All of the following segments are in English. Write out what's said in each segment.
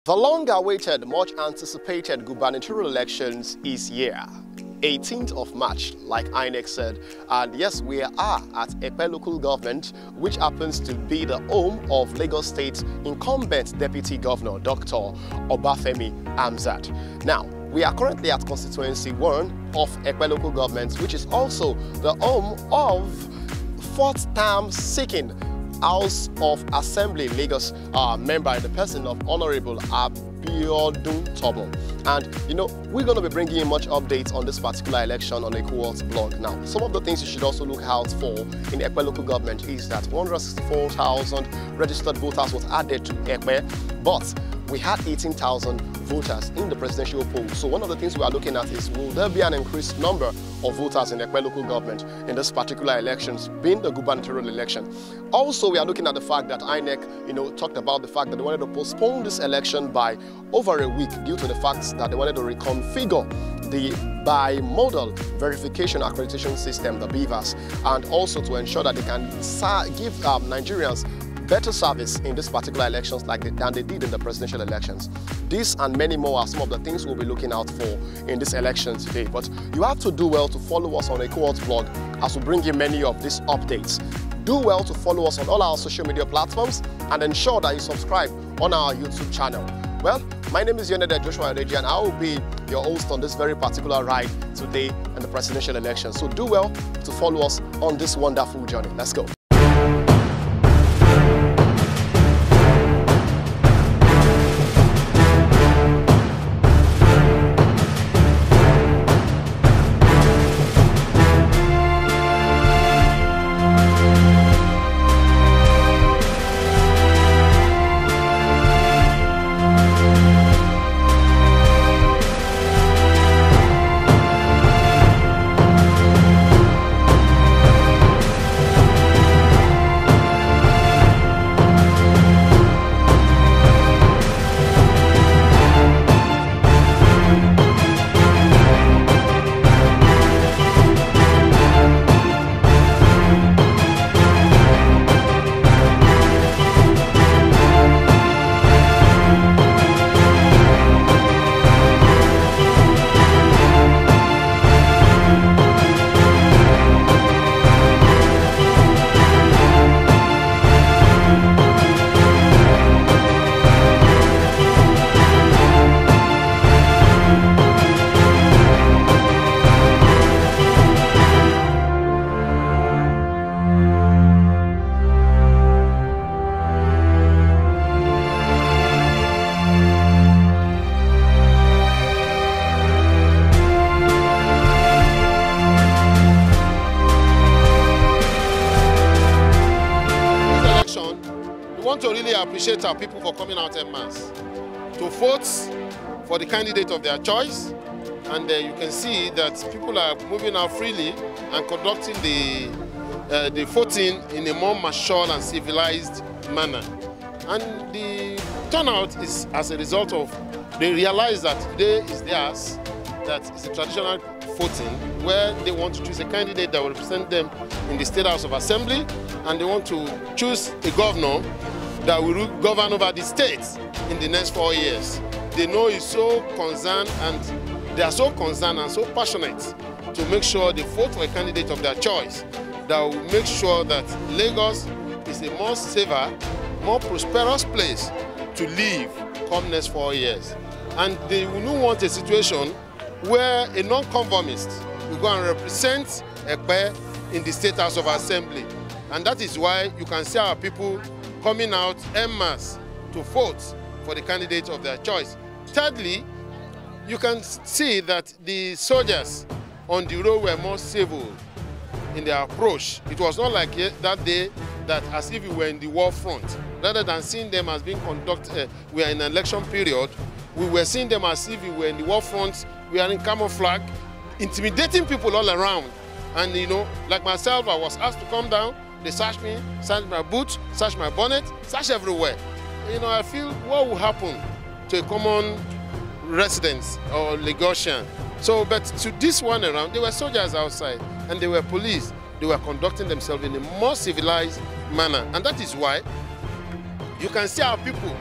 The long-awaited, much-anticipated gubernatorial elections is here. 18th of March, like INEC said, and yes, we are at Epe local government, which happens to be the home of Lagos State incumbent Deputy Governor, Dr. Obafemi Hamzat. Now, we are currently at Constituency 1 of Epe local government, which is also the home of fourth-term seeking House of Assembly Lagos member in the person of Honorable Abiodun Tobo. And you know, we're going to be bringing you much updates on this particular election on Equals blog. Now, some of the things you should also look out for in Epe local government is that 164,000 registered voters was added to Epe, but we had 18,000 voters in the presidential poll. So one of the things we are looking at is, will there be an increased number of voters in Epe local government in this particular elections, being the gubernatorial election? Also, we are looking at the fact that INEC, talked about the fact that they wanted to postpone this election by over a week due to the fact that they wanted to reconfigure the bimodal verification accreditation system, the BVAS, and also to ensure that they can give Nigerians better service in this particular elections than they did in the presidential elections. This and many more are some of the things we'll be looking out for in this election today. But you have to do well to follow us on Equals blog as we bring you many of these updates. Do well to follow us on all our social media platforms and ensure that you subscribe on our YouTube channel. Well, my name is Yonede Joshua Adeji, and I will be your host on this very particular ride today in the presidential election. So do well to follow us on this wonderful journey. Let's go. To really appreciate our people for coming out en masse to vote for the candidate of their choice, and you can see that people are moving out freely and conducting the voting in a more mature and civilized manner. And the turnout is as a result of they realize that today is theirs, that it's a traditional voting where they want to choose a candidate that will represent them in the State House of Assembly, and they want to choose a governor that will govern over the states in the next 4 years. They know he's so concerned, and they are so concerned and so passionate to make sure they vote for a candidate of their choice that will make sure that Lagos is a more safer, more prosperous place to live come next 4 years. And they will not want a situation where a non-conformist will go and represent Epe in the State House of Assembly. And that is why you can see our people coming out en masse to vote for the candidate of their choice. Thirdly, you can see that the soldiers on the road were more civil in their approach. It was not like that day that as if we were in the war front. Rather than seeing them as being conducted, we are in an election period, we were seeing them as if we were in the war front, we are in camouflage, intimidating people all around. And like myself, I was asked to come down. They searched me, searched my boots, searched my bonnet, searched everywhere. I feel what will happen to a common resident or Lagosian. So, but to this one around, there were soldiers outside and there were police. They were conducting themselves in a more civilized manner. And that is why you can see our people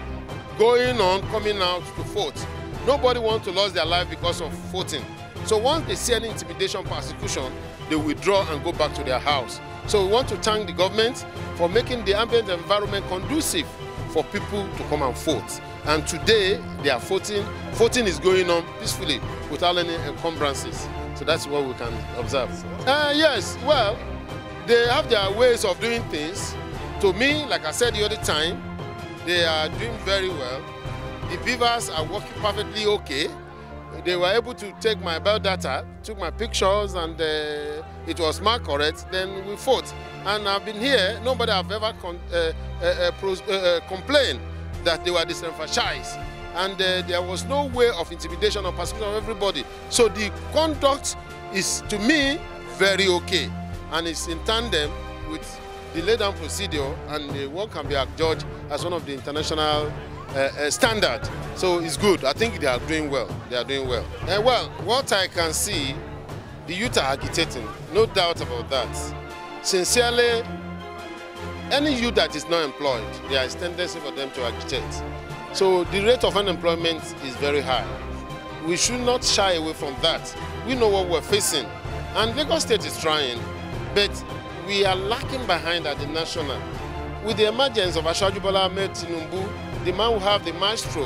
going on, coming out to vote. Nobody wants to lose their life because of voting. So once they see any intimidation, persecution, they withdraw and go back to their house. So we want to thank the government for making the ambient environment conducive for people to come and vote. And today they are voting. Voting is going on peacefully without any encumbrances. So that's what we can observe. Yes, well, they have their ways of doing things. To me, like I said the other time, they are doing very well. The beavers are working perfectly okay. They were able to take my biodata, took my pictures, and it was marked correct. Then we fought. And I've been here, nobody have ever complained that they were disenfranchised. And there was no way of intimidation or persecution of everybody. So the conduct is, to me, very okay. And it's in tandem with the laid-down procedure, and the work can be adjudged as one of the international standard. So it's good. I think they are doing well. They are doing well. Well, what I can see, the youth are agitating. No doubt about that. Sincerely, any youth that is not employed, there is tendency for them to agitate. So the rate of unemployment is very high. We should not shy away from that. We know what we're facing. And Lagos State is trying, but we are lacking behind at the national. With the emergence of Asiwaju Bola Ahmed Tinubu, the man who have the maestro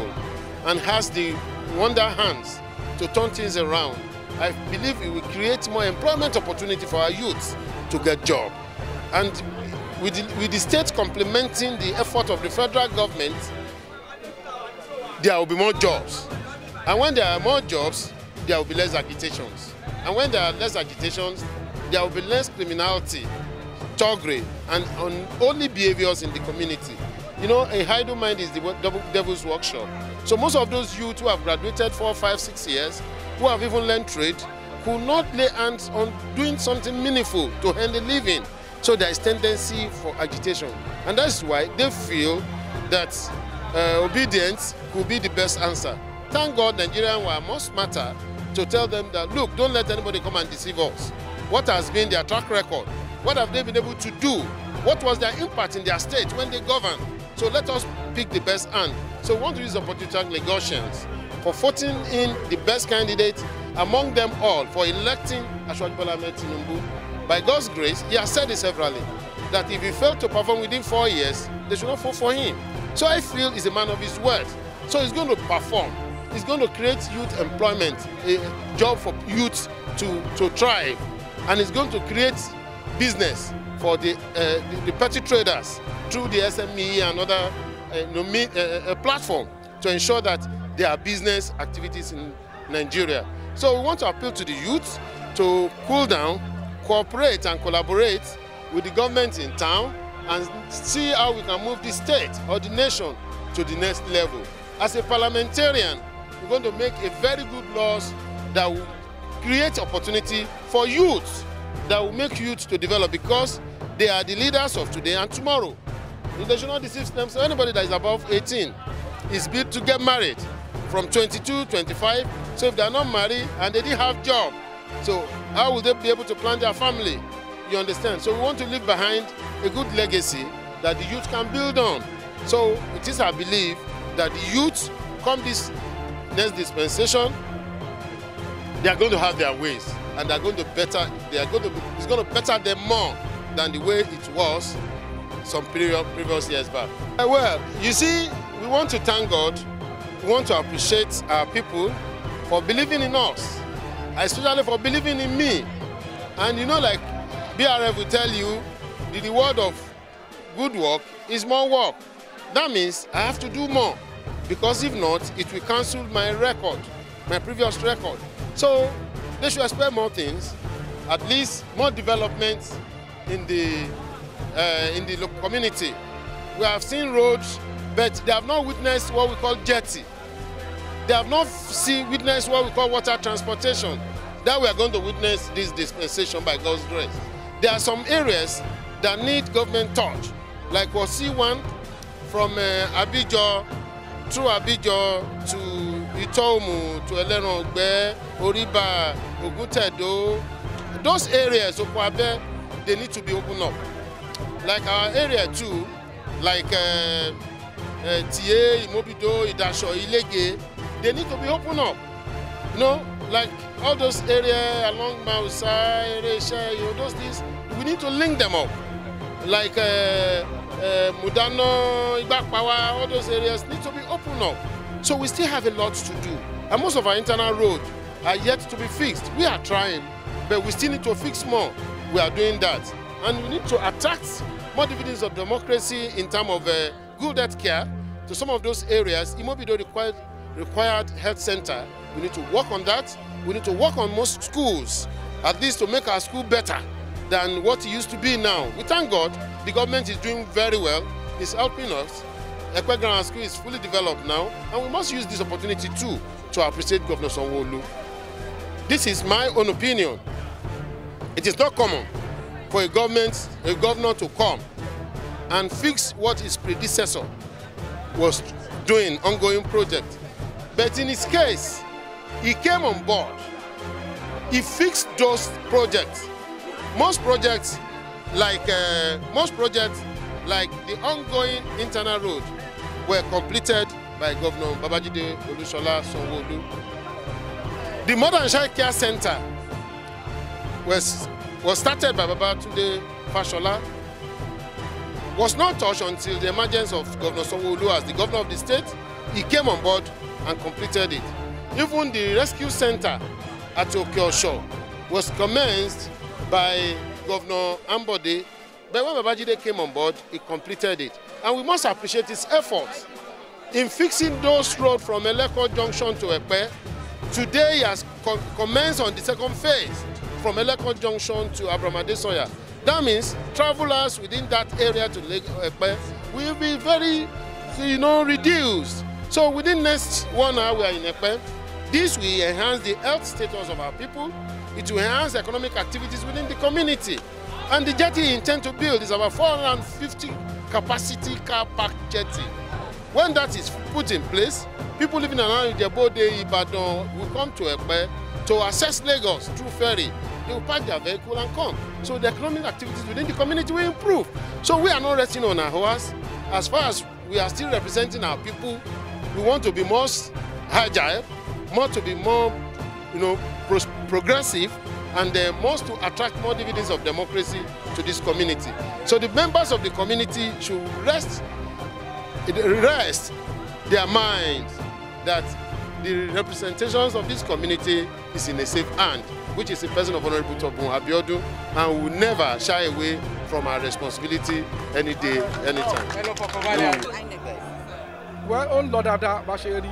and has the wonder hands to turn things around, I believe it will create more employment opportunity for our youth to get job. And with the state complementing the effort of the federal government, there will be more jobs. And when there are more jobs, there will be less agitations. And when there are less agitations, there will be less criminality, thuggery, and unholy behaviors in the community. You know, a idle mind is the devil's workshop. So most of those youth who have graduated 4, 5, 6 years, who have even learned trade, could not lay hands on doing something meaningful to earn a living. So there is tendency for agitation. And that's why they feel that obedience could be the best answer. Thank God Nigerians were much smarter to tell them that, look, don't let anybody come and deceive us. What has been their track record? What have they been able to do? What was their impact in their state when they governed? So let us pick the best hand. So we want to use the opportunity to thank Lagosians for voting in the best candidate among them all for electing Asiwaju Bola Ahmed Tinubu. By God's grace, he has said it severally, that if he failed to perform within 4 years, they should not vote for him. So I feel he's a man of his word. So he's going to perform. He's going to create youth employment, a job for youth to thrive. And he's going to create business for the petty traders through the SME and other platform to ensure that there are business activities in Nigeria. So we want to appeal to the youth to cool down, cooperate and collaborate with the government in town and see how we can move the state or the nation to the next level. As a parliamentarian, we're going to make a very good laws that will create opportunity for youth, that will make youth to develop, because they are the leaders of today and tomorrow. They should not deceive themselves. Anybody that is above 18 is built to get married from 22, 25. So if they are not married and they didn't have job, so how will they be able to plan their family? You understand? So we want to leave behind a good legacy that the youth can build on. So it is our belief that the youth, come this next dispensation, they are going to have their ways, and they're going to better. It's going to better them more than the way it was some previous years back. Well, you see, we want to thank God. We want to appreciate our people for believing in us, especially for believing in me. And you know, like BRF will tell you, the reward of good work is more work. That means I have to do more, because if not, it will cancel my record, my previous record. So they should expect more things, at least more development in the local community. We have seen roads, but they have not witnessed what we call jetty. They have not witnessed what we call water transportation. That we are going to witness this dispensation by God's grace. There are some areas that need government touch, like we'll see one from Abidjan, through Abidjan to Itomu, to Eleronogbe, Oriba, Oguntedo. Those areas, Okwabe, they need to be opened up. Like our area too, like Tie, Imobido, Idasho, Ilege, they need to be opened up. You know, like all those areas along Mausa, Eresha, those things, we need to link them up. Like Mudano, Ibakpawa, all those areas need to be opened up. So we still have a lot to do. And most of our internal roads are yet to be fixed. We are trying, but we still need to fix more. We are doing that. And we need to attract more dividends of democracy in terms of good health care to some of those areas. Imobido required health center. We need to work on that. We need to work on most schools, at least to make our school better than what it used to be now. We thank God the government is doing very well. It's helping us. Ekpe Grammar School is fully developed now, and we must use this opportunity too to appreciate Governor Sanwo-Olu. This is my own opinion. It is not common for a governor to come and fix what his predecessor was doing, ongoing project. But in his case, he came on board. He fixed those projects. Most projects like the ongoing internal road were completed by Governor Babajide Olusola Sanwo-Olu. The Modern Child Care Center was started by Babatunde Fashola, was not touched until the emergence of Governor Sanwo-Olu as the governor of the state. He came on board and completed it. Even the rescue center at Okeosho was commenced by Governor Ambode, but when Babajide came on board, he completed it. And we must appreciate his efforts in fixing those roads from Eleko Junction to Ekpe. Today he has commenced on the second phase from Eleko Junction to Abramadesoya. That means travelers within that area to Ekpe will be very, reduced. So within next 1 hour we are in Ekpe. This will enhance the health status of our people. It will enhance economic activities within the community. And the jetty we intend to build is about 450 capacity car park jetty. When that is put in place, people living around Ijebode, Ibadan will come to Ekpe to access Lagos through ferry. They will park their vehicle and come. So the economic activities within the community will improve. So we are not resting on our horse. As far as we are still representing our people, we want to be more agile, more progressive, and most to attract more dividends of democracy to this community. So the members of the community should rest their minds that the representations of this community is in a safe hand, which is the person of Honorable Tobun Abiodun, and will never shy away from our responsibility any day, anytime. Well, on Lodada Basheri,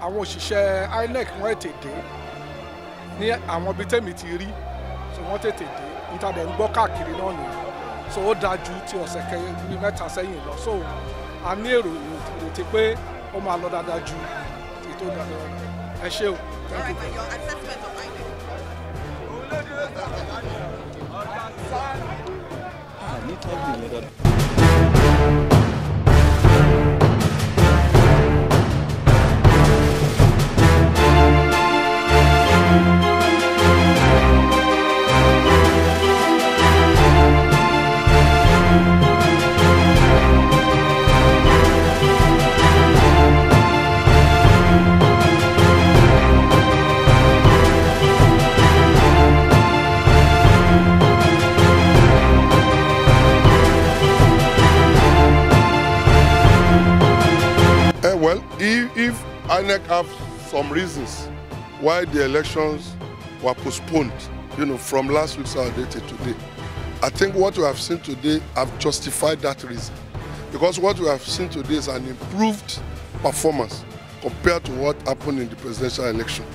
àwọn òṣìṣẹ́ INEC wọ́n tètè ní àwọn ibi tẹ́mi ti rí, so wọ́n tètè dé níta dẹ̀ ń gbọ́ káàkiri náà nìyẹn, so ó dájú tí ọ̀sẹ̀ kẹrin mẹ́ta sẹ́yìn lọ, so a ní èrò ìrètí pé ó máa lọ dáadáa ju ètò dáadáa. Ẹ ṣé o. Thank you. Your assessment of INEC. Well, if INEC have some reasons why the elections were postponed, from last week's Saturday to today, I think what we have seen today have justified that reason. Because what we have seen today is an improved performance compared to what happened in the presidential election.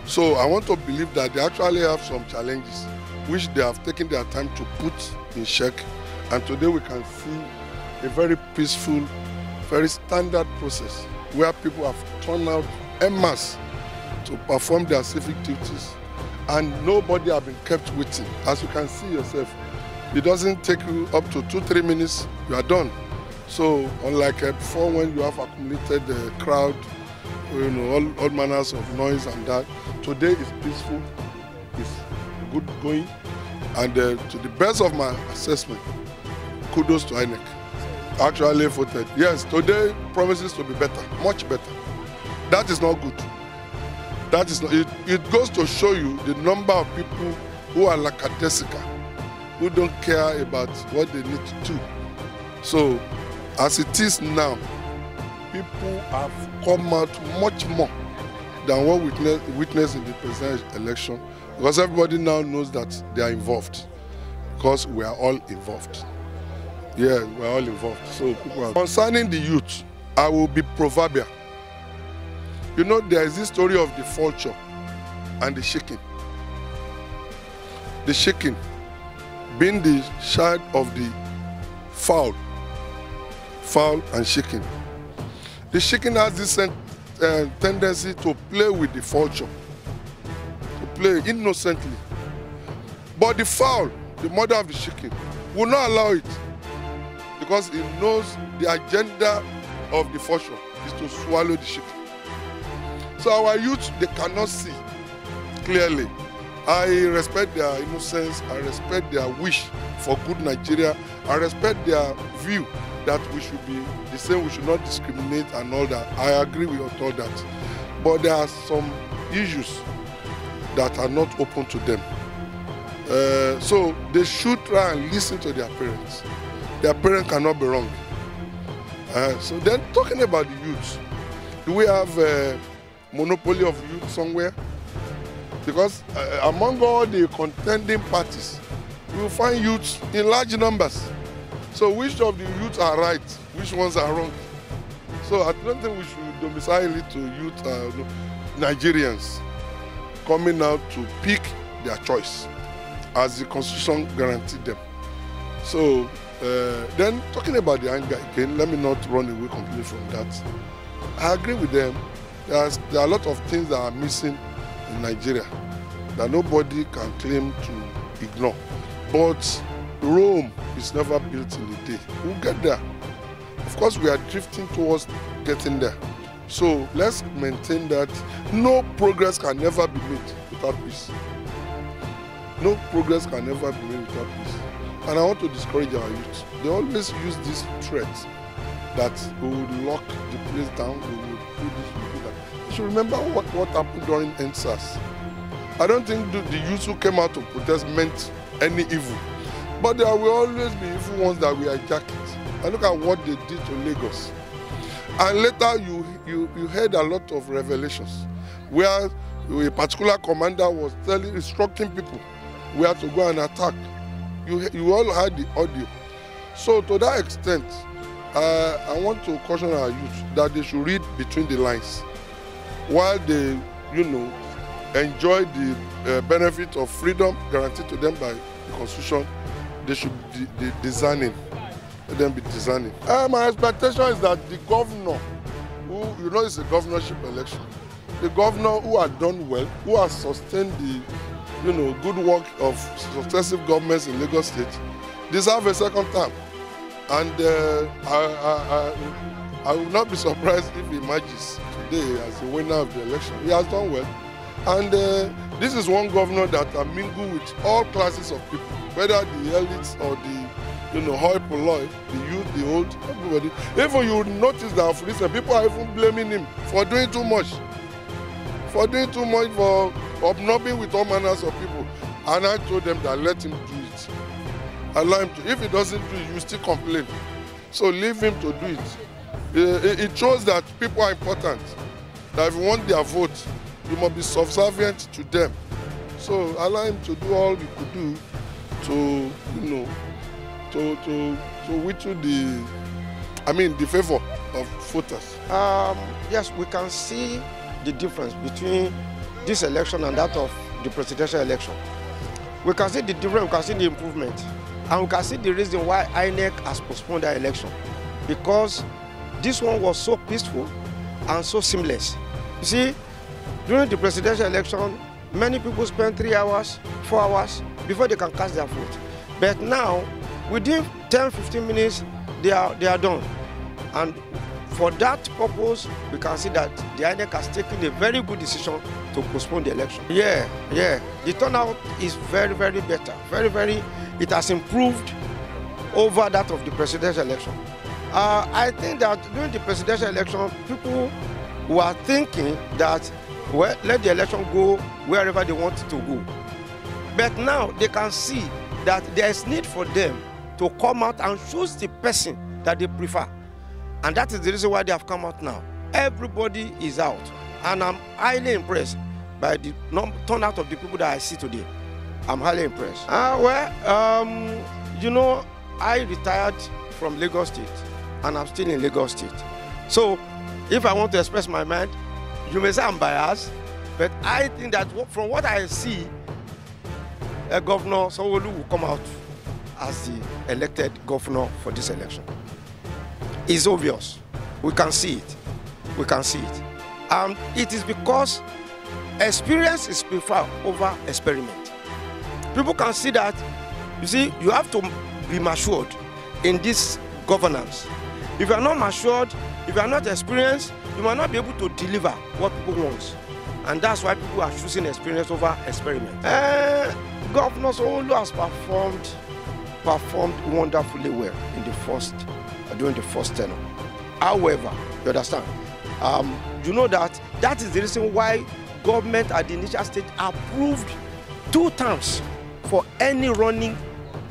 So I want to believe that they actually have some challenges which they have taken their time to put in check. And today we can see a very peaceful, very standard process where people have turned out en masse to perform their civic duties, and nobody have been kept waiting. As you can see yourself, it doesn't take you up to 2-3 minutes, you are done. So unlike before, when you have accumulated the crowd, all manners of noise and that, today is peaceful, it's good going, and to the best of my assessment, kudos to INEC. actually voted. Yes, today promises to be better, much better. That is not good. That is not, it goes to show you the number of people who are lackadaisical, who don't care about what they need to do. So, as it is now, people have come out much more than what we witnessed in the presidential election, because everybody now knows that they are involved, because we are all involved. Yeah, we are all involved. So, people are... Concerning the youth, I will be proverbial. You know, there is this story of the vulture and the chicken. The chicken being the child of the fowl and chicken. The chicken has this tendency to play with the vulture, to play innocently. But the fowl, the mother of the chicken, will not allow it, because it knows the agenda of the vulture is to swallow the chicken. So our youth, they cannot see clearly. I respect their innocence, I respect their wish for good Nigeria, I respect their view that we should be the same, we should not discriminate and all that. I agree with all that. But there are some issues that are not open to them. So they should try and listen to their parents. Their parents cannot be wrong. So then, talking about the youth, do we have a monopoly of youth somewhere? Because among all the contending parties, you will find youths in large numbers. So which of the youths are right, which ones are wrong? So I don't think we should domicile it to youth Nigerians coming out to pick their choice as the Constitution guaranteed them. So then talking about the anger again, let me not run away completely from that. I agree with them. There are a lot of things that are missing in Nigeria that nobody can claim to ignore. But Rome is never built in a day. We'll get there. Of course, we are drifting towards getting there. So let's maintain that no progress can ever be made without peace. No progress can ever be made without peace. And I want to discourage our youth. They always use this threat that we will lock the place down, we will do this, we will do that. You should remember what happened during NSAS. I don't think the youth who came out to protest meant any evil. But there will always be evil ones that will hijack it. And look at what they did to Lagos. And later you heard a lot of revelations where a particular commander was instructing people where to go and attack. You all heard the audio. So to that extent, I want to caution our youth that they should read between the lines. While they, enjoy the benefit of freedom guaranteed to them by the Constitution, they should be discerning. Let them be discerning. My expectation is that the governor, who, it's a governorship election, the governor who has done well, who has sustained the, good work of successive governments in Lagos State, deserve a second term. And I will not be surprised if he emerges today as the winner of the election. He has done well. And this is one governor that are mingled with all classes of people, whether the elites or the hoi polloi, the youth, the old, everybody. Even you notice that, for instance, people are even blaming him for doing too much. For obnobbing with all manners of people. And I told them that let him do it. Allow him to. If he doesn't do it, you still complain. So leave him to do it. It shows that people are important. That if you want their vote, you must be subservient to them. So allow him to do all he could do to, to whittle the favor of voters. Yes, we can see the difference between this election and that of the presidential election. We can see the difference, we can see the improvement, and we can see the reason why INEC has postponed the election. Because this one was so peaceful and so seamless. You see, during the presidential election, many people spend 3 hours, 4 hours before they can cast their vote. But now, within 10-15 minutes, they are done. And for that purpose, we can see that the INEC has taken a very good decision to postpone the election. Yeah. The turnout is very, very better. It has improved over that of the presidential election. I think that during the presidential election, people were thinking that, well, let the election go wherever they want it to go. But now they can see that there is need for them to come out and choose the person that they prefer. And that is the reason why they have come out now. Everybody is out. And I'm highly impressed by the turnout of the people that I see today. I'm highly impressed. You know, I retired from Lagos State, and I'm still in Lagos State. So, if I want to express my mind, you may say I'm biased, but I think that from what I see, Governor Sanwo-Olu will come out as the elected governor for this election. It's obvious. We can see it. We can see it. And it is because experience is preferred over experiment. People can see that, you see, you have to be matured in this governance. If you are not matured, if you are not experienced, you might not be able to deliver what people want. And that's why people are choosing experience over experiment. Governor Sanwo-Olu has performed wonderfully well in during the first tenure. However, you understand, you know that is the reason why government at the initial stage approved 2 terms for any running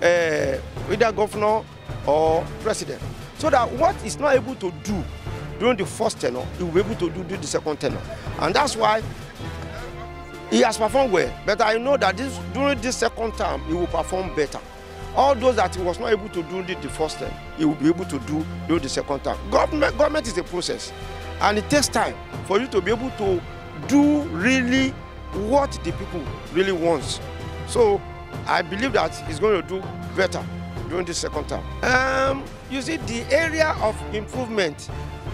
either governor or president, so that what he's not able to do during the first tenure, he will be able to do during the second tenure. And that's why he has performed well. But I know that during this second term, he will perform better. All those that he was not able to do during the first term, he will be able to do during the second term. Government is a process, and it takes time for you to be able to do really what the people really want. So I believe that he's going to do better during the second term. You see, the area of improvement,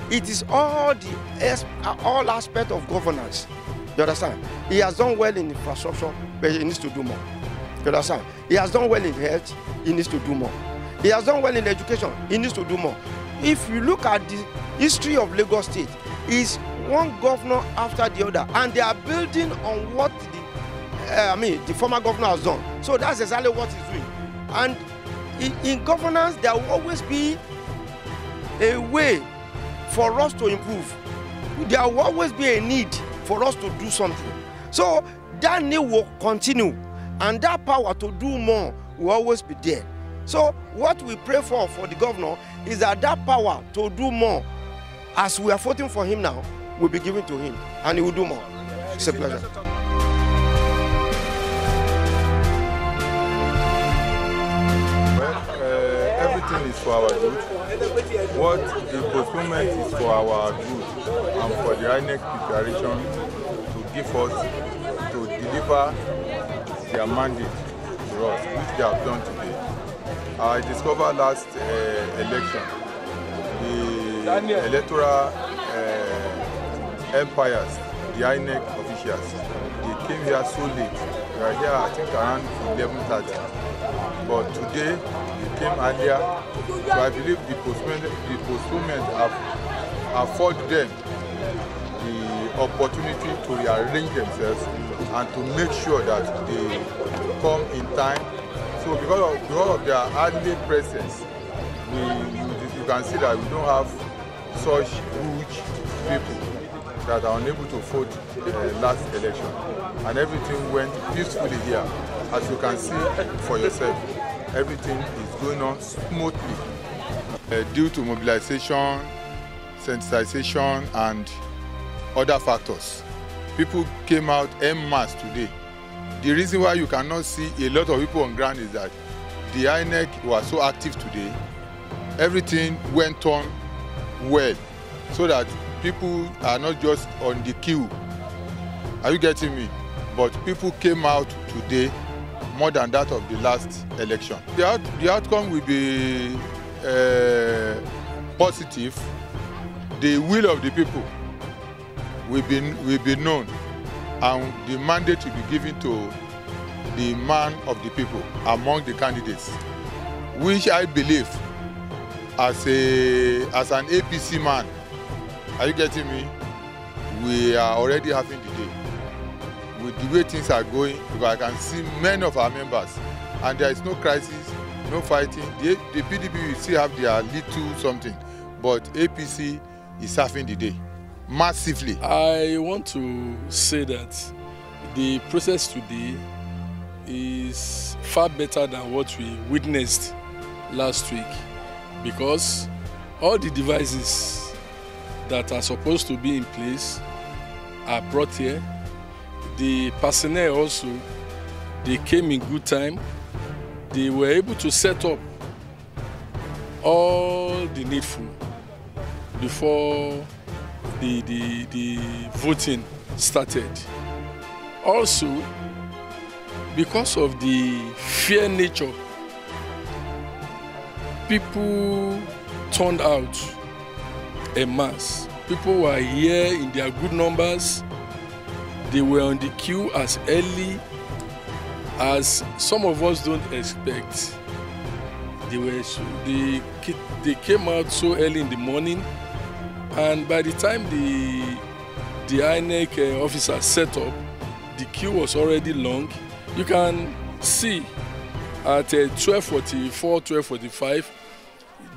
it is all aspects of governance. You understand? He has done well in infrastructure, but he needs to do more. You understand? He has done well in health, he needs to do more. He has done well in education, he needs to do more. If you look at the history of Lagos State, it's one governor after the other, and they are building on what the former governor has done. So that's exactly what he's doing. And in governance, there will always be a way for us to improve. There will always be a need for us to do something. So that need will continue, and that power to do more will always be there. So what we pray for the governor is that power to do more, as we are voting for him now, will be given to him, and he will do more. It's a pleasure. Everything is for our good. What the postponement is for our good, and for the INEC preparation to give us, to deliver their mandate to us, which they have done today. I discovered last election, the electoral empires, the INEC officials, they came here so late. They were here, I think, around 11:30. But today, they came earlier. So I believe the postponement have afforded them the opportunity to rearrange themselves and to make sure that they come in time. So because of their early presence, you can see that we don't have such huge people that are unable to vote last election. And everything went peacefully here. As you can see for yourself, everything is going on smoothly. Due to mobilization, sensitization, and other factors, people came out en masse today. The reason why you cannot see a lot of people on ground is that the INEC was so active today. Everything went on well, so that people are not just on the queue. Are you getting me? But people came out today more than that of the last election. The outcome will be positive. The will of the people will be known, and the mandate will be given to the man of the people among the candidates, which I believe, as an APC man, are you getting me? We are already having the day. With the way things are going, because I can see many of our members, and there is no crisis, no fighting. The PDP will still have their little something, but APC is surfing the day massively. I want to say that the process today is far better than what we witnessed last week, because all the devices that are supposed to be in place are brought here. The personnel also, they came in good time. They were able to set up all the needful before the voting started. Also, because of the fear nature, people turned out en masse. People were here in their good numbers. They were on the queue as early as some of us don't expect. They came out so early in the morning, and by the time the INEC officers set up, the queue was already long. You can see at 12:44, 12:45,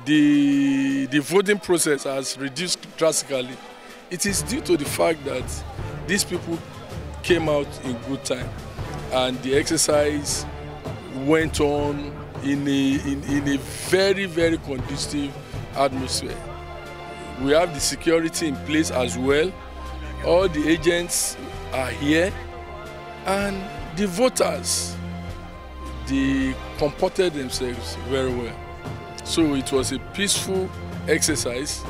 the voting process has reduced drastically. It is due to the fact that these people came out in good time, and the exercise went on in a very, very conducive atmosphere. We have the security in place as well. All the agents are here, and the voters, they comported themselves very well. So it was a peaceful exercise,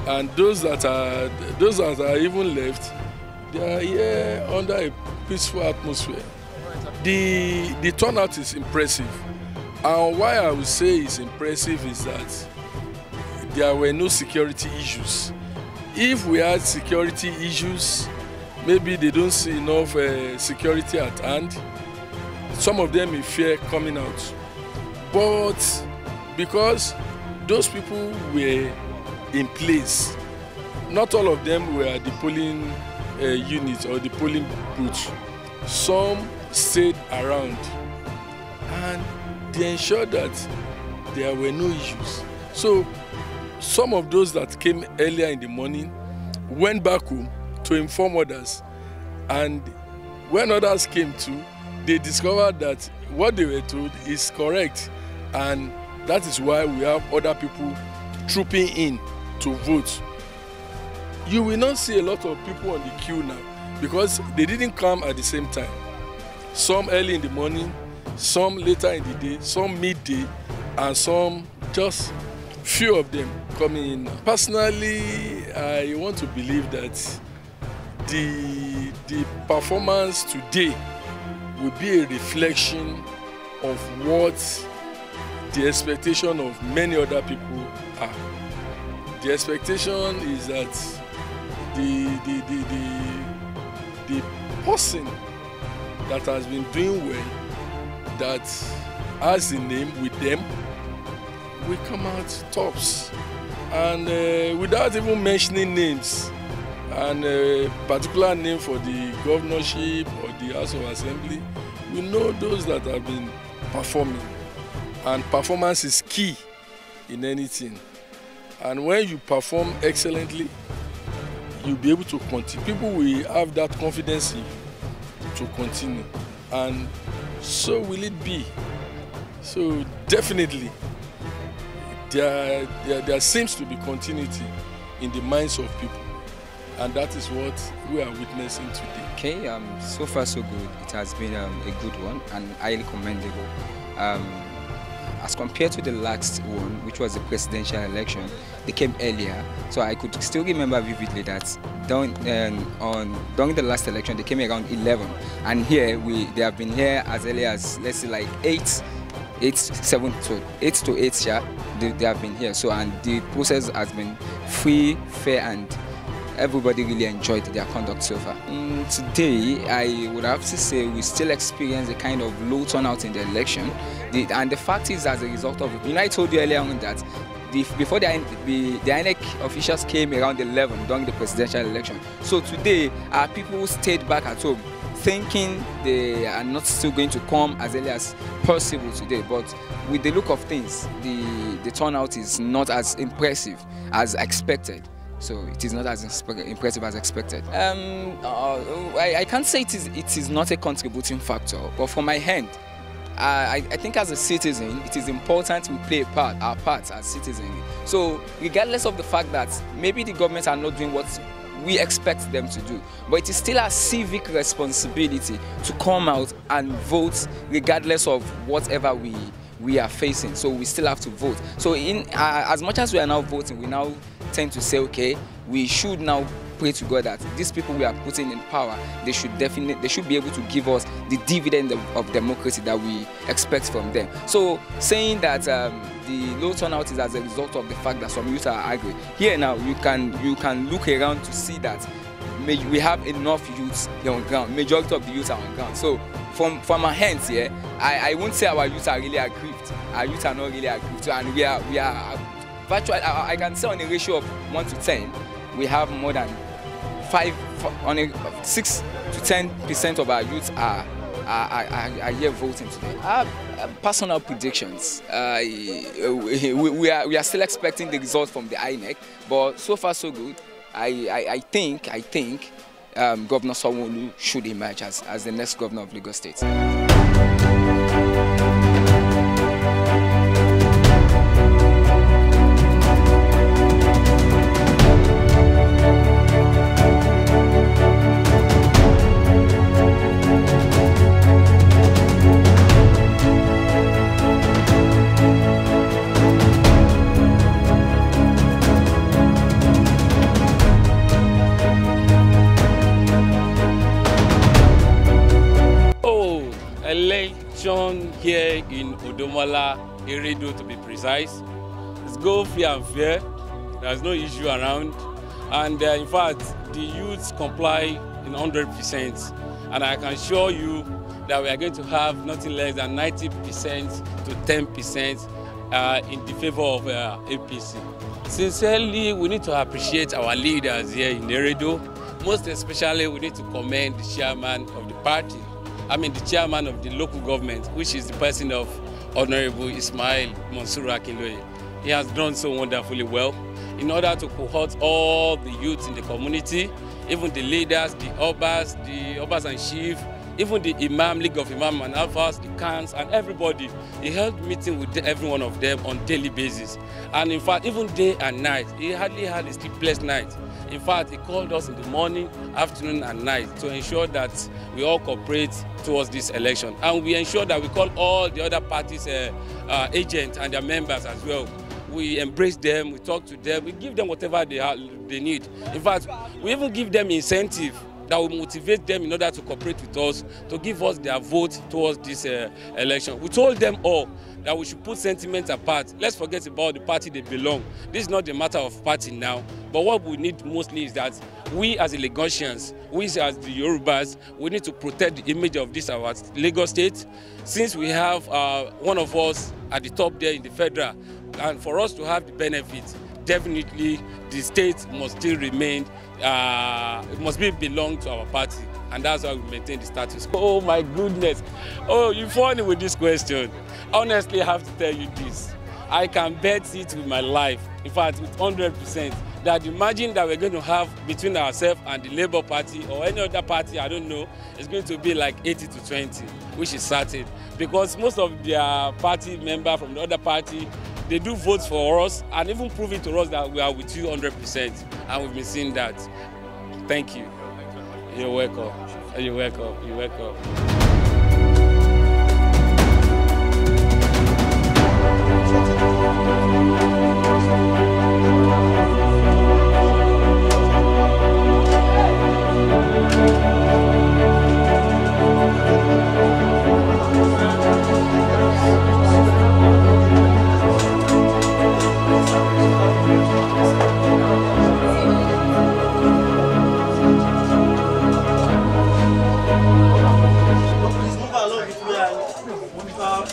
and those that are even left, they are here under a peaceful atmosphere. The turnout is impressive, and why I would say it's impressive is that there were no security issues. If we had security issues, maybe they don't see enough security at hand, some of them may fear coming out. But because those people were in place, not all of them were at the polling unit or the polling booth. Some stayed around, and they ensured that there were no issues. So some of those that came earlier in the morning went back home to inform others, and when others came too, they discovered that what they were told is correct, and that is why we have other people trooping in to vote. You will not see a lot of people on the queue now because they didn't come at the same time. Some early in the morning, some later in the day, some midday, and some just few of them coming in now. Personally, I want to believe that the performance today will be a reflection of what the expectation of many other people are. The expectation is that the person that has been doing well, that has the name with them, will come out tops. And without even mentioning names, and a particular name for the governorship or the House of Assembly, we know those that have been performing. And performance is key in anything. And when you perform excellently, you'll be able to continue. People will have that confidence in you to continue. And so will it be. So definitely, there seems to be continuity in the minds of people. And that is what we are witnessing today. Okay, so far so good. It has been a good one and highly commendable. As compared to the last one, which was the presidential election, they came earlier. So I could still remember vividly that during the last election, they came around 11. And here, they have been here as early as, let's say, like 8 to 8, yeah, they have been here. So, and the process has been free, fair, and everybody really enjoyed their conduct so far. Today, I would have to say we still experience a kind of low turnout in the election. And the fact is, as a result of it, I told you earlier on that before the INEC officials came around 11 during the presidential election. So today, our people stayed back at home, thinking they are not still going to come as early as possible today, but with the look of things, the turnout is not as impressive as expected. So it is not as impressive as expected. I can't say it is not a contributing factor, but from my hand, I think as a citizen, it is important we play our part as citizens. So regardless of the fact that maybe the government are not doing what we expect them to do, but it is still a civic responsibility to come out and vote regardless of whatever we are facing. So we still have to vote. So as much as we are now voting, we now tend to say, okay, we should now pray to God that these people we are putting in power, they should be able to give us the dividend of democracy that we expect from them. So saying that the low turnout is as a result of the fact that some youth are angry. Here now, you can look around to see that we have enough youths here on ground. Majority of the youths are on ground. So from our hands here, I won't say our youths are really aggrieved. Our youths are not really aggrieved, and we are virtually. I can say on a ratio of 1 to 10, we have more than 6 to 10% of our youths are here voting today. Personal predictions. We are still expecting the result from the INEC, but so far so good. I think Governor Sanwo-Olu should emerge as the next governor of Lagos State. Election here in Odomola, Eredo to be precise. It's go free and fair. There's no issue around. And in fact, the youths comply in 100%. And I can assure you that we are going to have nothing less than 90% to 10% in the favor of APC. Sincerely, we need to appreciate our leaders here in Eredo. Most especially, we need to commend the chairman of the party. The chairman of the local government, which is the person of Honorable Ismail Monsuru Akinloye. He has done so wonderfully well in order to cohort all the youths in the community, even the leaders, the Obas and chief, even the Imam, League of Imam and Alphas, the Khans, and everybody. He held meeting with every one of them on daily basis. And in fact, even day and night, he hardly had a sleepless night. In fact, he called us in the morning, afternoon, and night to ensure that we all cooperate towards this election. And we ensure that we call all the other parties' agents and their members as well. We embrace them, we talk to them, we give them whatever they need. In fact, we even give them incentive that will motivate them in order to cooperate with us, to give us their vote towards this election. We told them all that we should put sentiment apart. Let's forget about the party they belong. This is not the matter of party now. But what we need mostly is that we as the Lagosians, we as the Yorubas, we need to protect the image of this our Lagos State. Since we have one of us at the top there in the federal, and for us to have the benefits, definitely the state must still remain, it must belong to our party. And that's why we maintain the status quo. Oh my goodness. Oh, you're funny with this question. Honestly, I have to tell you this. I can bet it with my life, in fact, with 100%, that the margin that we're going to have between ourselves and the Labour Party or any other party, I don't know, is going to be like 80 to 20, which is certain. Because most of their party members from the other party, they do vote for us and even prove it to us that we are with you 100%. And we've been seeing that. Thank you. You're welcome. You're welcome. You're welcome.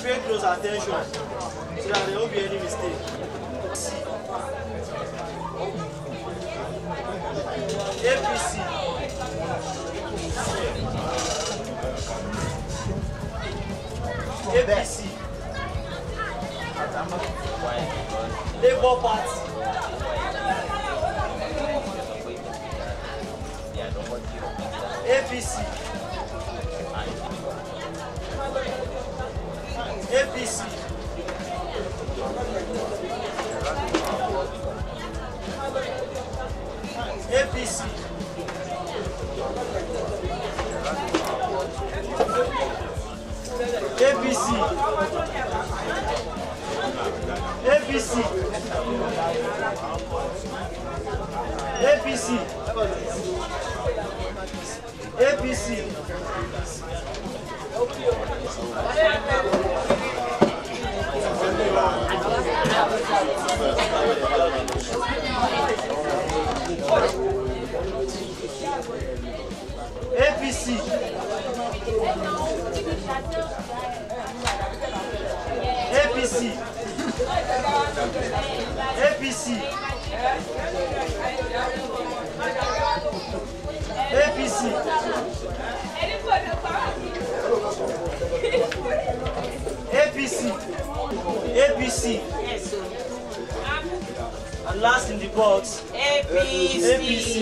Pay close attention so that there won't be any mistake. APC. APC. Labour Party. APC. APC. APC. APC. APC. APC. APC. APC. APC. APC. APC. APC. APC. And last in the box, APC. APC.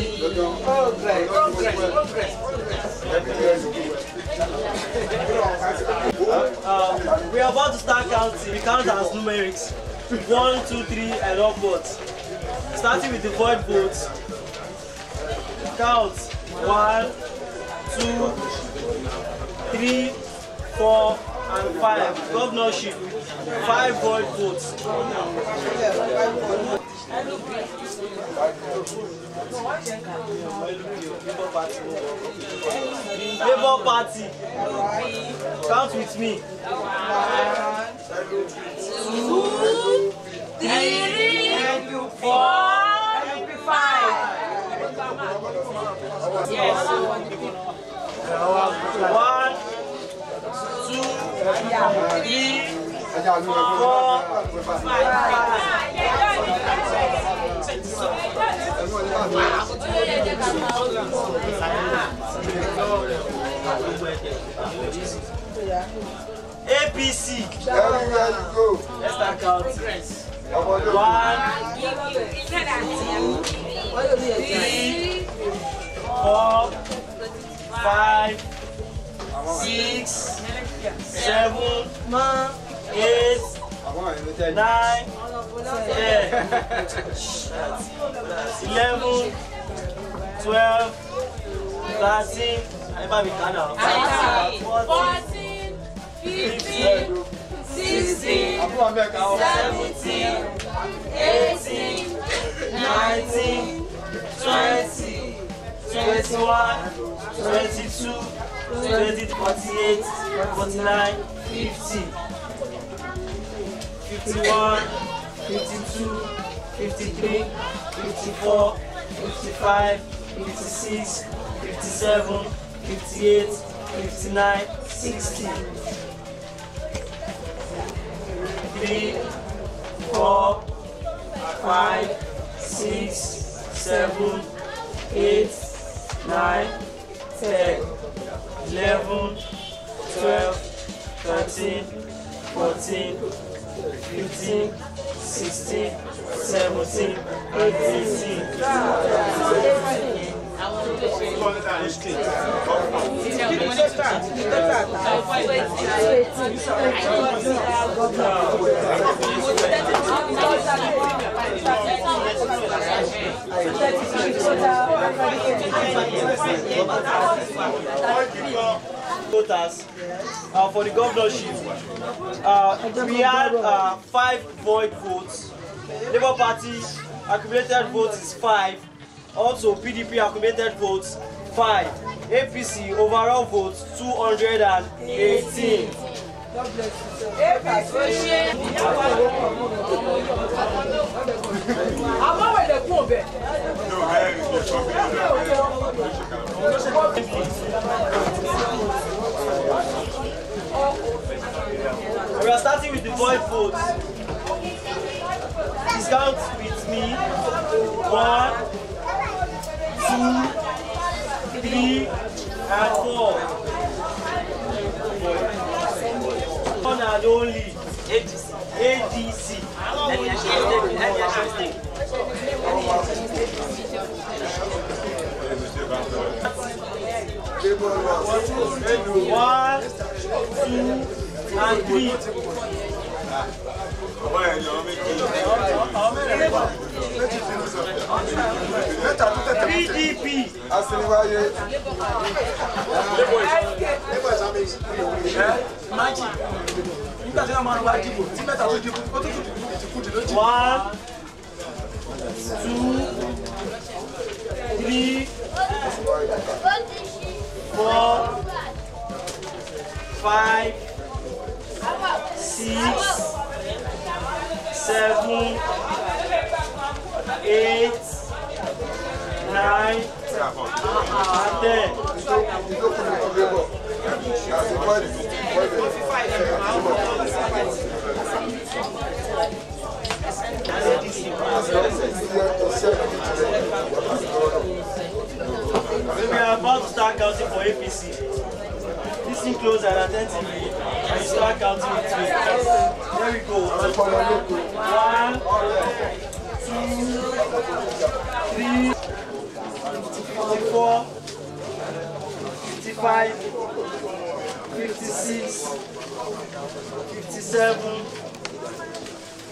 We are about to start counting. We count as numerics. 1, 2, 3, and upwards. Starting with the void votes. Count 1, 2, 3, 4, and 5. Governorship. 5 void votes. Labour Party. Count with me. 1, 2, 3, 4, 5. Yes. 1, 2, 3, 4, 5. APC. Let's start counting. 1, 2, 3, 4, 5, 6, 7, 8, 9, 10, 11, 12, 13, 14, 15, 16, 17, 18, 19, 20, 21, 22, 23, 48, 49, 50, 51, 52, 53, 54, 55, 56, 57, 58, 59, 60. 3, 4, 5, 6, 7, 8, 9, 10, 11, 12, 13, 14, 15, 16, 17, 18. Voters for the governorship. We had 5 void votes. Labour Party accumulated votes is 5. Also, PDP accumulated votes 5. APC overall votes 218. God bless We are starting with the void votes. Discount with me. 1, 2, 3, and 4. ADC. One, two, and three. PDP. One, two, three, 4, 5, 6, 7, 8, 9, and 10. We are about to start counting for APC. Listen close and attentively and start counting with me. There we go. 1, 2, 3, 54, 55, 56, 57,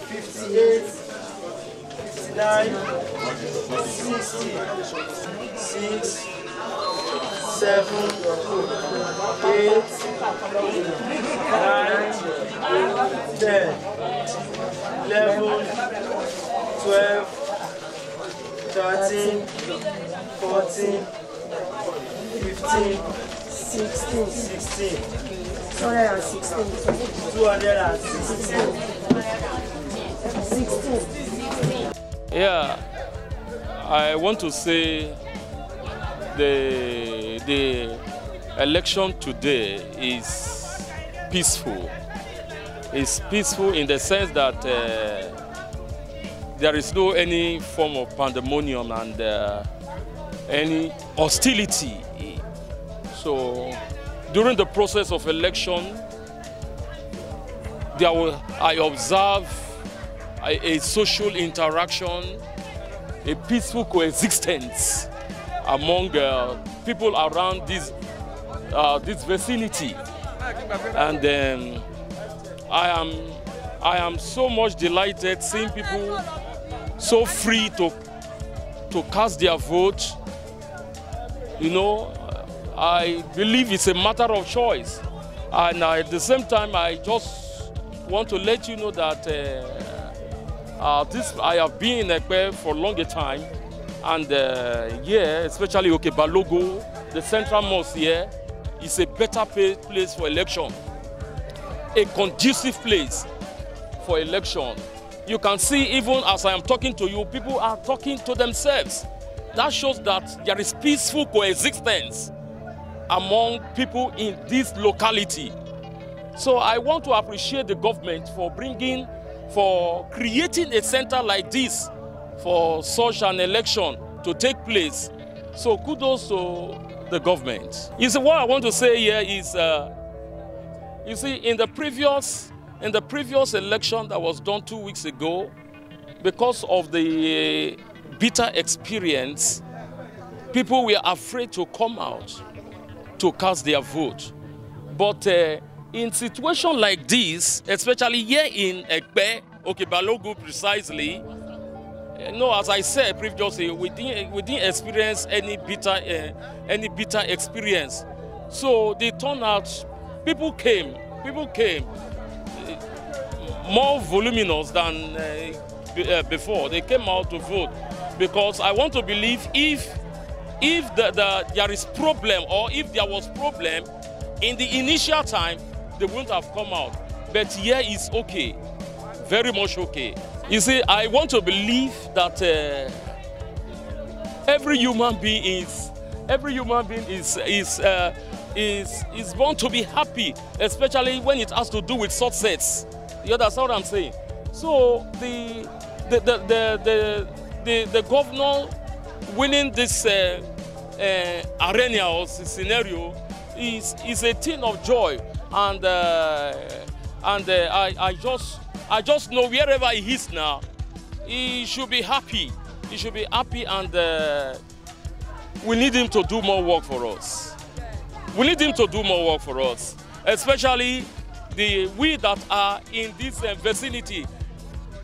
58, 59, 60, 6, 7, 8, 9, 10, 11, 12, 13, 14, 15, 16, 16, 216. Yeah, I want to say the election today is peaceful. It's peaceful in the sense that there is no any form of pandemonium and any hostility. So during the process of election, I observe a social interaction, a peaceful coexistence among people around this vicinity, and I am so much delighted seeing people so free to cast their vote. You know, I believe it's a matter of choice, and at the same time, I just want to let you know that I have been in Ekpe for a longer time, and yeah, especially Balogo, the central mosque here, is a better place for election, a conducive place for election. You can see, even as I am talking to you, people are talking to themselves. That shows that there is peaceful coexistence among people in this locality. So I want to appreciate the government for creating a center like this for such an election to take place. So kudos to the government. You see, what I want to say here is, you see, in the previous election that was done 2 weeks ago, because of the bitter experience, people were afraid to come out to cast their vote. But in situations like this, especially here in Ekpe, Balogo precisely, no, as I said previously, we didn't experience any bitter experience. So the turnout, people came more voluminous than before. They came out to vote because I want to believe if there is problem, or if there was problem in the initial time, they wouldn't have come out. But here is okay, very much okay. You see, I want to believe that every human being is born to be happy, especially when it has to do with success. You understand what I'm saying? So the governor winning this arena or scenario is a thing of joy, and And I just know wherever he is now, he should be happy. He should be happy, and we need him to do more work for us. We need him to do more work for us, especially we that are in this vicinity,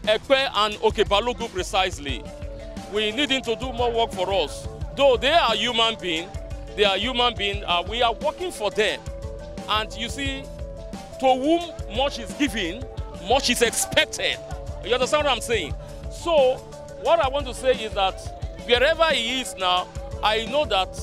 Ekpe and Okebalogu precisely. We need him to do more work for us. Though they are human beings, we are working for them. And you see, to whom much is given, much is expected. You understand what I'm saying? So, what I want to say is that wherever he is now, I know that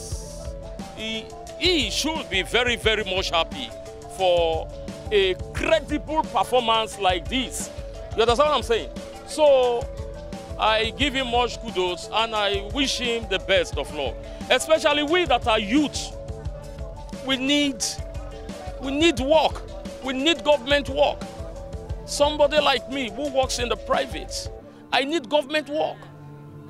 he should be very, very much happy for a credible performance like this. You understand what I'm saying? So, I give him much kudos and I wish him the best of luck. Especially we that are youth. We need work. We need government work. Somebody like me who works in the private, I need government work.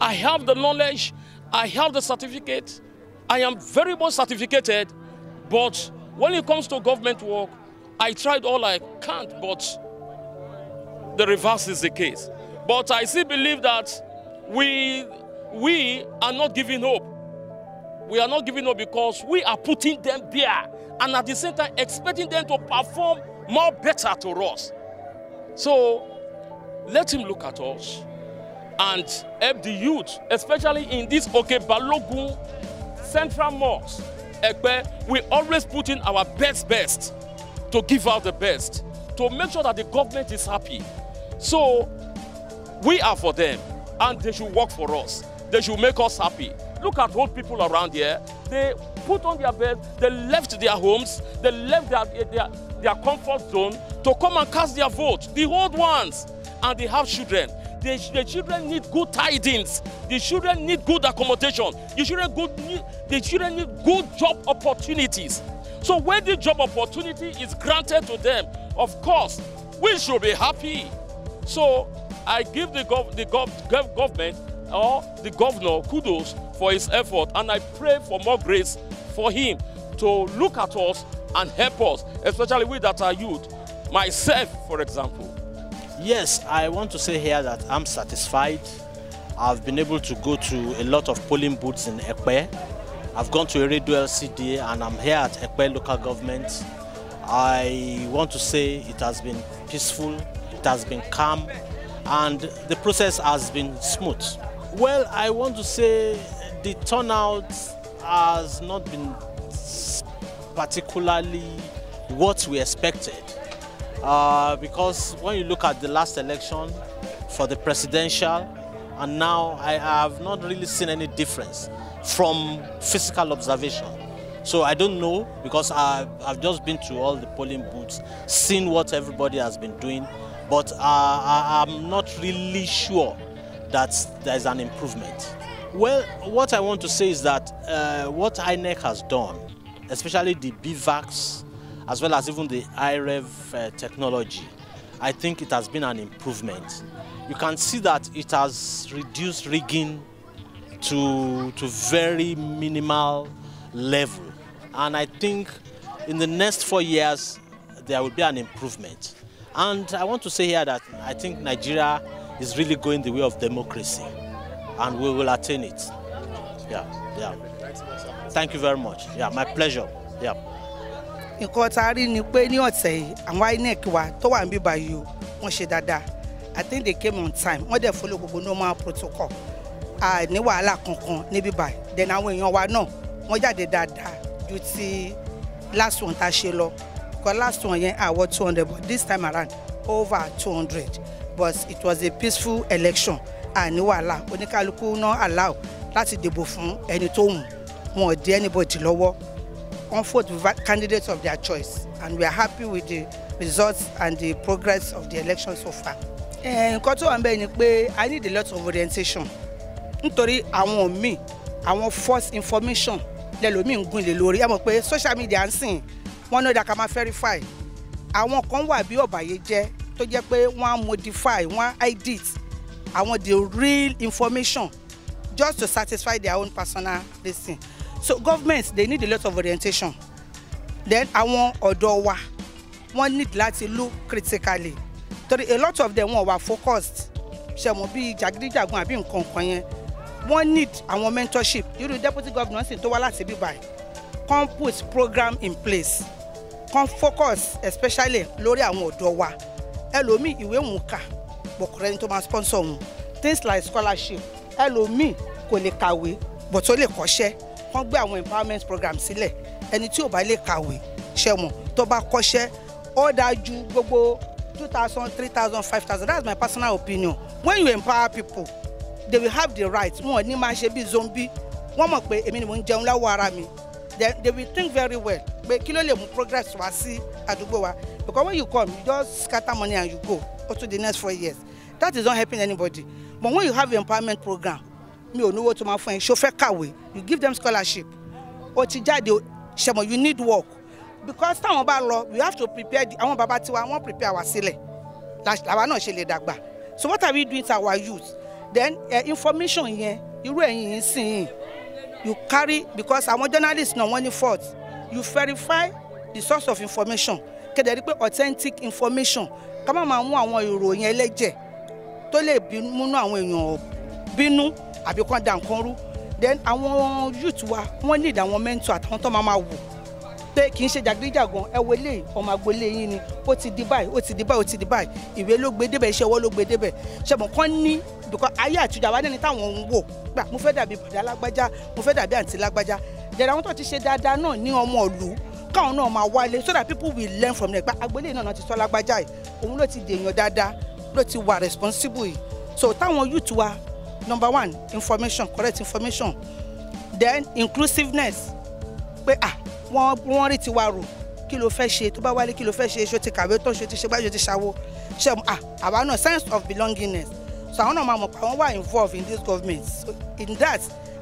I have the knowledge, I have the certificate, I am very much certificated, but when it comes to government work, I tried all I can, but the reverse is the case. But I still believe that we are not giving hope. We are not giving up because we are putting them there and at the same time expecting them to perform more better to us. So let him look at us and help the youth, especially in this Okebalogun Central Mosque. We always put in our best to give out the best, to make sure that the government is happy. So we are for them and they should work for us. They should make us happy. Look at old people around here. They put on their bed, they left their homes, they left their comfort zone to come and cast their vote. The old ones, and they have children. The children need good tidings. The children need good accommodation. The children need good job opportunities. So when the job opportunity is granted to them, of course, we should be happy. So I give the government or the governor kudos for his effort, and I pray for more grace for him to look at us and help us, especially we that are youth. Myself, for example. Yes, I want to say here that I'm satisfied. I've been able to go to a lot of polling booths in Ekpe. I've gone to Eredu LCD and I'm here at Ekpe local government. I want to say it has been peaceful, it has been calm, and the process has been smooth. Well, I want to say the turnout has not been particularly what we expected. Because when you look at the last election for the presidential, and now I have not really seen any difference from physical observation. So I don't know, because I've just been to all the polling booths, seen what everybody has been doing, but I'm not really sure that there's an improvement. Well, what I want to say is that what INEC has done, especially the BVACs, as well as even the IREV technology, I think it has been an improvement. You can see that it has reduced rigging to very minimal level. And I think in the next 4 years, there will be an improvement. And I want to say here that I think Nigeria is really going the way of democracy, and we will attain it. Yeah. Thank you very much. Yeah, my pleasure. Yeah. Nǹkan tá a rí ni pé ní ọ̀sẹ̀ yìí àwọn INEC wa tó wà níbí báyìí o wọ́n ṣe dáadáa. I think they came on time. Wọ́n dẹ̀ follow gbogbo normal protocol. Ní wàhálà kankan níbí báyìí. Then àwọn èèyàn wa náà wọ́n jáde dáadáa ju ti last one tá a ṣe lọ. Because last one yẹn àwọ̀ 200, but this time around over 200. But it was a peaceful election. Ní wàhálà oníkálukú náà allow láti dìbò fún ẹni tó wù. Wọn ò dí anybody lọ́wọ́. On vote with candidates of their choice, and we are happy with the results and the progress of the election so far. Nǹkan tó wà ń bẹ̀ ni pé I need a lot of orientation. Nítorí àwọn míì, àwọn false information lẹ́lòmíì ń gún lé lórí. Ẹ mọ̀ pé social media ń sìn, wọ́n náà dàka máa verify. Àwọn kan wà bí ọ̀bàyéjẹ́ tó jẹ́ pé wọ́n á modify, wọ́n á edit àwọn the real information just to satisfy their own personal listing. So governments, they need a lot of orientation. Then àwọn ọ̀dọ́ wa wọ́n need láti look critically torí a lot of them wọ́n wà focused ṣe mọ̀ bí jàgídíjàgun àbí nǹkan kan yẹn wọ́n need àwọn mentorship irú deputy governor sì tó wá láti bí báyìí kan put program in place kan focus especially lórí àwọn ọ̀dọ́ wa ẹlòmíì ìwé òun kà bọ̀kọ̀rẹ́ ní tó máa sponsor òun things like scholarship ẹlòmíì kò lè kàwé but tó lè kọ́ṣẹ́ kan gbé àwọn empowerment program sílẹ̀ ẹni tí ò bá lè kàwé ṣe mọ̀ tó bá kọ́ṣẹ́ ó dájú gbogbo 2,000, 3,000, 5,000 that's my personal opinion when you empower people they will have the right wọn ní máa ṣe bí zombie wọ́n mọ̀ pé èmi ni mò ń jẹun láwọ̀ ara mi they will think very well pé kí ló lè mú progress wá sí àdúgbò wa because when you come you just scatter money and you go to the next 4 years that is not helping anybody but when you have an empowerment program mi ò níwó tó máa fún ẹ ṣó fẹ́ kàwé you give them scholarship ó ti jáde ṣẹmọ you need work because táwọn bá lọ we have to prepare àwọn bàbá tiwa wọ́n prepare wa sílẹ̀ làwa náà ṣe lè dàgbà so what are we doing to our youth then information yẹn irú ẹ̀yin yìí sìn yìí you carry because àwọn journalists náà wọ́n ní fault you verify the source of information kéde rí pé authentic information ká má máa mú àwọn ìròyìn ẹlẹ́jẹ̀ tó lè múnú àwọn èèyàn bínú àbí kan dà nǹkan rú then àwọn youth wa wọ́n need àwọn mentor àtàwọn tó máa wò pé kì í ṣe jàgídíjàgan ẹ wo eléyìí ọmọ agboolé yín ni ó ti di báyìí ó ti di báyìí ó ti di báyìí ìwé ló gbé débẹ̀ iṣẹ́ ọwọ́ ló gbé débẹ̀ ṣẹ́bùn kan ní because ayé àtijọ́ àwa ní táwọn ń wò gbà mo fẹ́ dàbí bàdá lágbájá mo fẹ́ dàbí àǹtí lágbájá dẹ̀rẹ̀ àwọn tó ti ṣe dáadáa náà ní ọmọ ìlú káwọn náà máa wálé so that people will learn from them gba agboolé náà ti sọ lágbájá yìí òun ló ti dèèyàn dáadáa ló ti wà responsible yìí so táwọn youth wa number 1 information correct information then inclusiveness pé wọ́n rí tiwa rò kí ló fẹ́ ṣe tó bá wálé kí ló fẹ́ ṣe ṣó ti kàwé tó ṣe ti ṣe gbájú ti ṣàwó ṣe àwa náà sense of belongingness so àwọn náà máa mọ̀ pé àwọn wà involved in this government so in that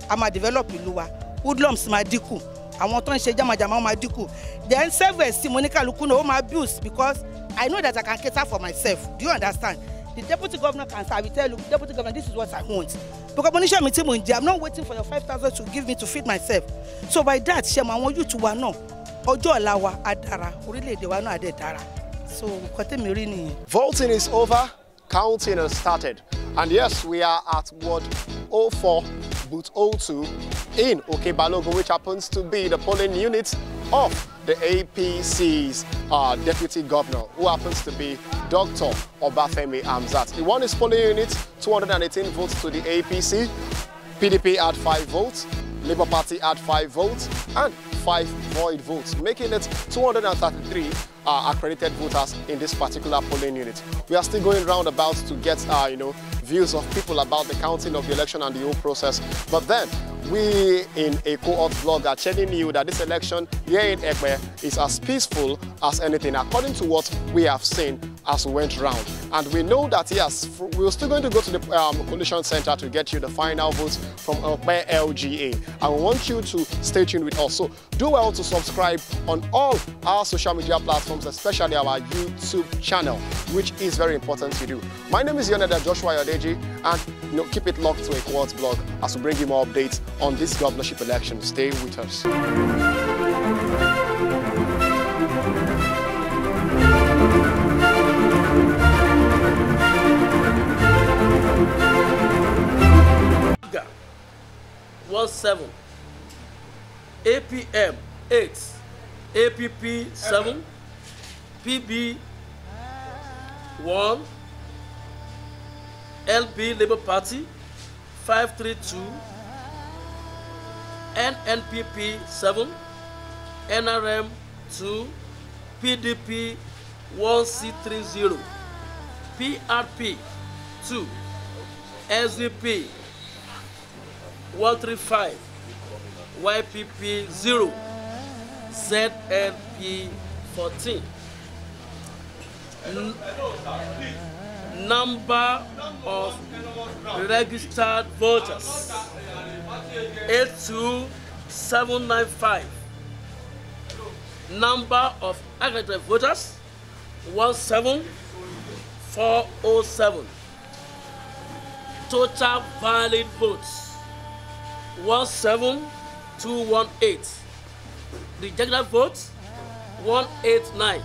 a máa develop ìlú wa hoodlums máa dínkù àwọn tó ń ṣe jámàjàmá máa dínkù then self-esteem oníkàlùkù náà ó máa build because I know that I can cater for myself do you understand the deputy governor can say I will tell you deputy governor this is what I want because oníṣẹ́ mi tí mo ń jẹ I'm not waiting for your 5,000 to give me to feed myself so by that ṣe mọ àwọn youth wa náà ọjọ́ ọ̀la wa á dára orílẹ̀-èdè wa náà á dẹ̀ dára so nǹkan tẹ́mi rí nìyẹn. Voting is over, counting has started, and yes, we are at Ward 04, Booth 02 in Okebalogo, which happens to be the polling unit of the APC's deputy governor, who happens to be Dr. Obafemi Amzat. He won his polling unit, 218 votes to the APC, PDP had 5 votes, Labour Party had 5 votes, and 5 void votes, making it 233 accredited voters in this particular polling unit. We are still going roundabout to get, views of people about the counting of the election and the whole process. But then, we in a co-op blog are telling you that this election here in Ekpe is as peaceful as anything, according to what we have seen as we went round. And we know that, yes, we're still going to go to the Collation Center to get you the final votes from Ekpe LGA. And we want you to stay tuned with us. So do well to subscribe on all our social media platforms, especially our YouTube channel, which is very important to do. My name is Yoneda Joshua Yodeji, and keep it locked to a Quartz blog as we bring you more updates on this governorship election. Stay with us. Was 7, APM 8, APP 7, PB 1, LB Labour Party 532, NNPP 7, NRM 2, PDP 1C30, PRP 2, SDP 135, YPP 0, ZNP 14. Number of registered voters 82795. Number of aggregate voters 17407. Total valid votes 17218. Rejected votes 189.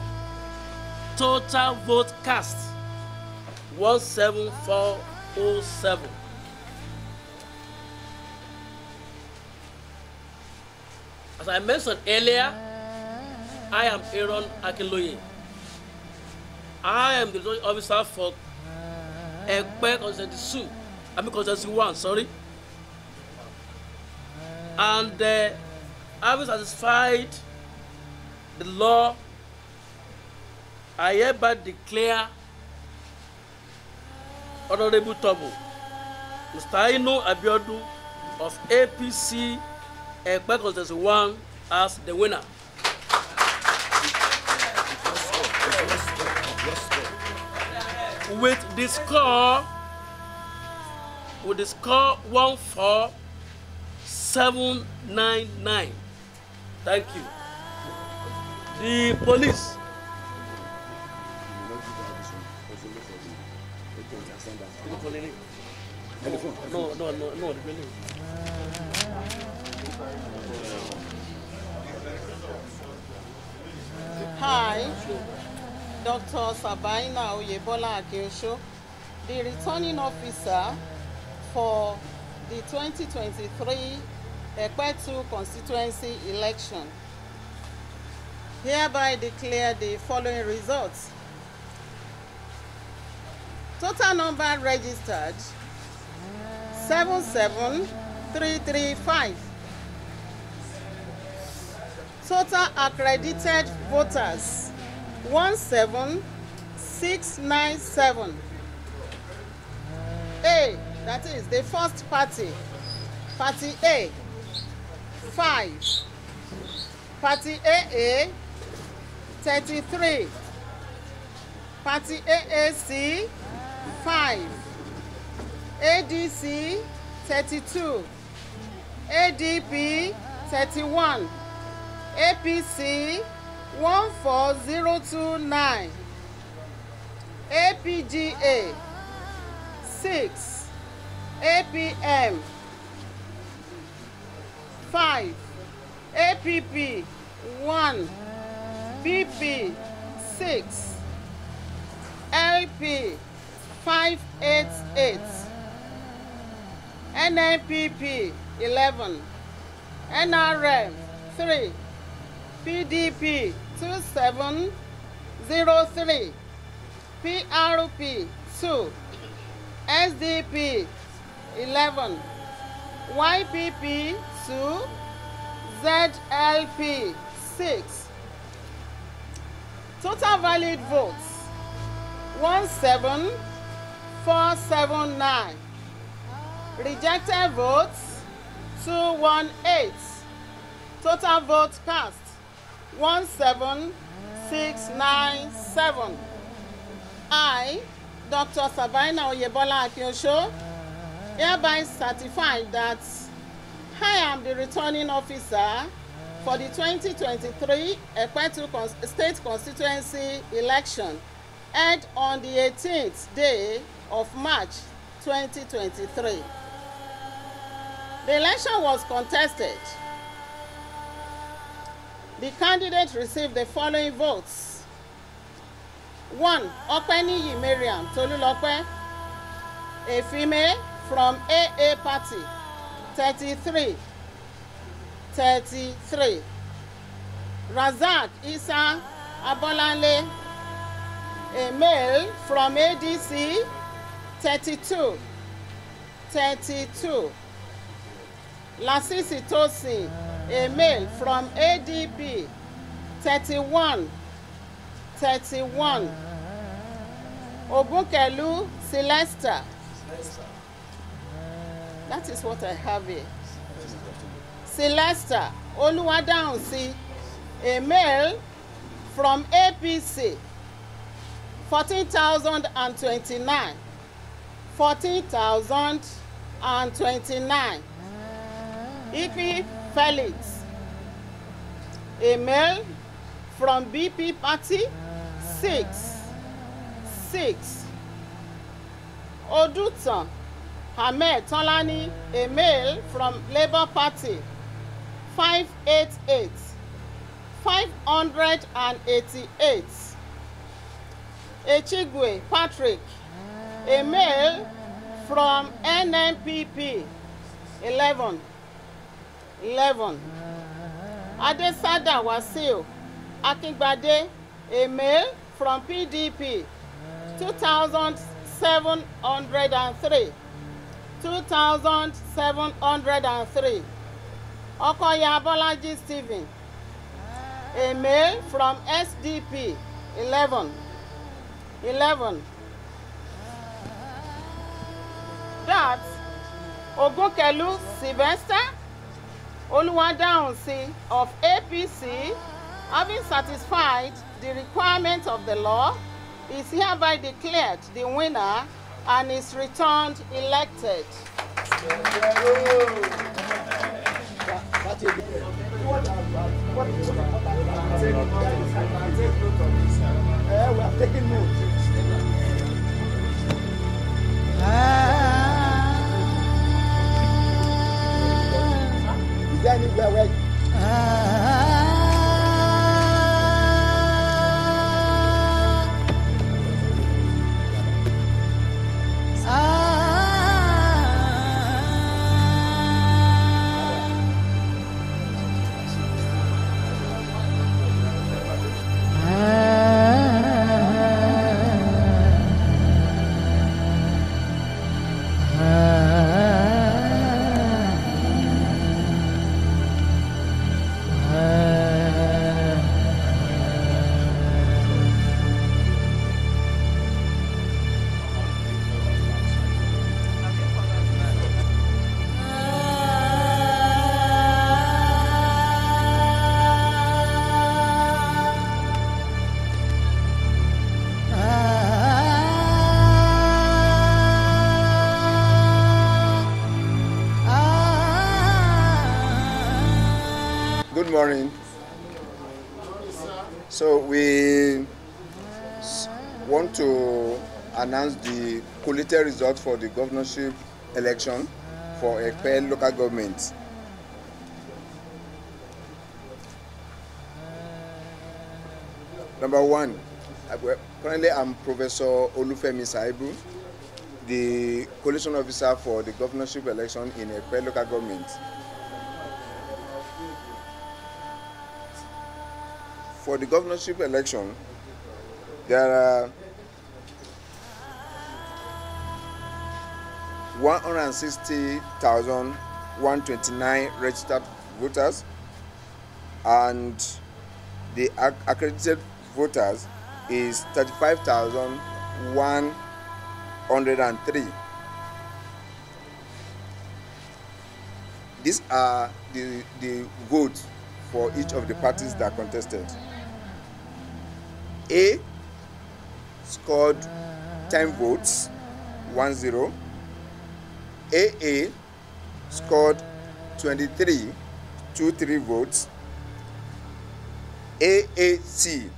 Total vote cast 17407. As I mentioned earlier, I am Aaron Akinloye. I am the returning officer for Ekpe Constituency 1, sorry. And having satisfied the law, I hereby declare Honorable Tobo, Mr. Ino Abiodun of APC Ekpe Constituency 1 as the winner. With the score 14799. Thank you. The police. No, the building. Hi, Dr. Sabaina Oyebola Akeosho, the returning officer for the 2023 Ekpe constituency election. Hereby declare the following results. Total number registered 77335. Total accredited voters 17697. A, that is the first party, Party A, 5. Party AA, 33. Party AAC, 5. ADC, 32. ADP, 31. APC, 14029. APGA, 6. APM, 5. APP, 1. BP, 6. LP, 588. NNPP, 11. NRM, 3. PDP, 2703. PRP, 2. SDP, 11. YPP, 2. ZLP, 6. Total valid votes 17479. Rejected votes 218. Total votes cast 17697. I, Dr. Sabaina Oyebola Akeosho, hereby certify that I am the returning officer for the 2023 Ekpe State Constituency election held on the 18th day of March 2023. The election was contested. The candidate received the following votes. 1. Openiyi Mariam Tolulope, a female from AA Party, 33. Razak Isa Abolale, a male from ADC, 32. Lasisi Tosin, a male from ADP, 31. Obunkelu Celesta. That is what I have here. Celesta Oluwadahunsi, a male from APC, 14,029. 14,029. Ipi Felix, a male from BP Party, 6. Odutan Ahmed Tolani, a male from Labour Party, 588. Echigwe Patrick, a male from NNPP, 11. Adesada Wasil Akingbade, a male from PDP, 2,703. 2,703. Okoya Bolaji Stephen, a male from SDP, 11. That's Ogunkelu Sylvester Oluwadahunsi of APC, having satisfied the requirements of the law, is hereby declared the winner and is returned elected. We have taken note. Is there anywhere where Good morning. So we want to announce the collated results for the governorship election for Epe local government. Number one, currently I'm Professor Olufemi Saibu, the coalition officer for the governorship election in Epe local government. For the governorship election, there are 160,129 registered voters, and the accredited voters is 35,103. These are the votes for each of the parties that contested. A scored 10 votes, 1-0. AA scored 23 votes. AAC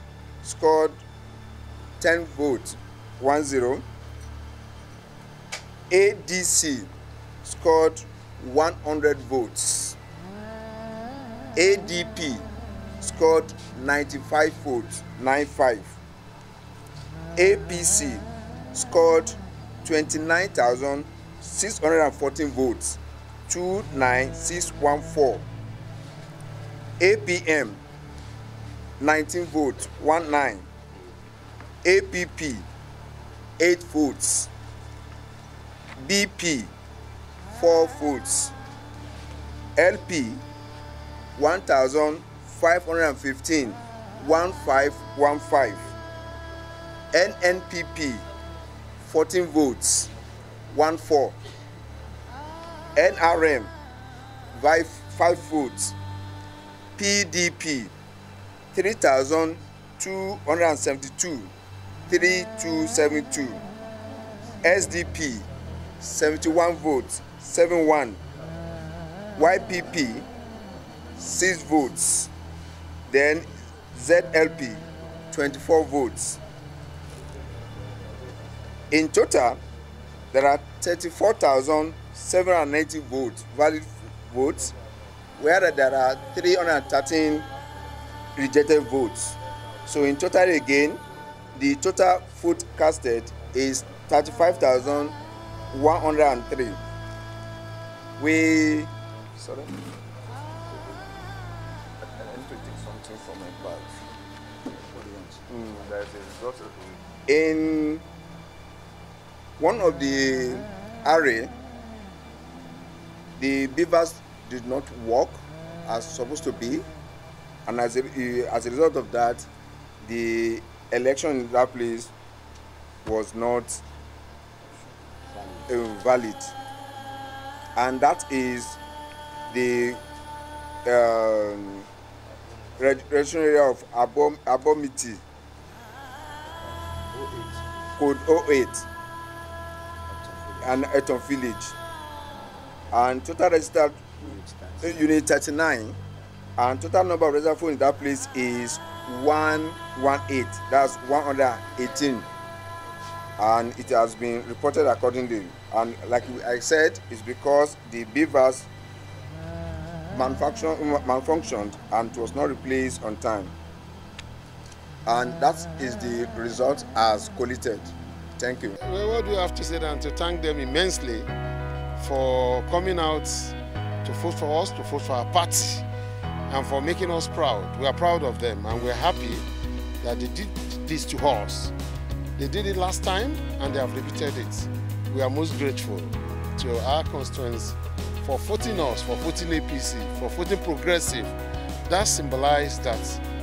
scored 10 votes, 1-0. ADC scored 100 votes. ADP scored 95 votes, 95. APC scored 29,614 votes, 29614. APM 19 votes, 19. APP 8 votes. BP 4 votes. LP 1,515, 1515. NNPP 14 votes, 14. NRM 5 votes. PDP 3,272, 3272. SDP 71 votes, 71. YPP 6 votes. Then ZLP 24 votes. In total, there are 34,790 votes, valid votes, where there are 313 rejected votes. So in total again, the total vote casted is 35,103. Sorry. I need to take something from my bag. What do you want? There's a result. In one of the array, the beavers did not work as supposed to be, and as a result of that, the election in that place was not valid. And that is the registration area of Abomiti, code 08, and Eton Village. And total registered unit 39, and total number of reservoir in that place is 118. That's 118. And it has been reported accordingly. And like I said, it's because the beavers malfunctioned and it was not replaced on time. And that is the result as collated. Thank you. Well, what do you have to say then? To thank them immensely for coming out to vote for us, to vote for our party, and for making us proud. We are proud of them, and we're happy that they did this to us. They did it last time, and they have repeated it. We are most grateful to our constituents for voting us, for voting APC, for voting progressive. That symbolizes that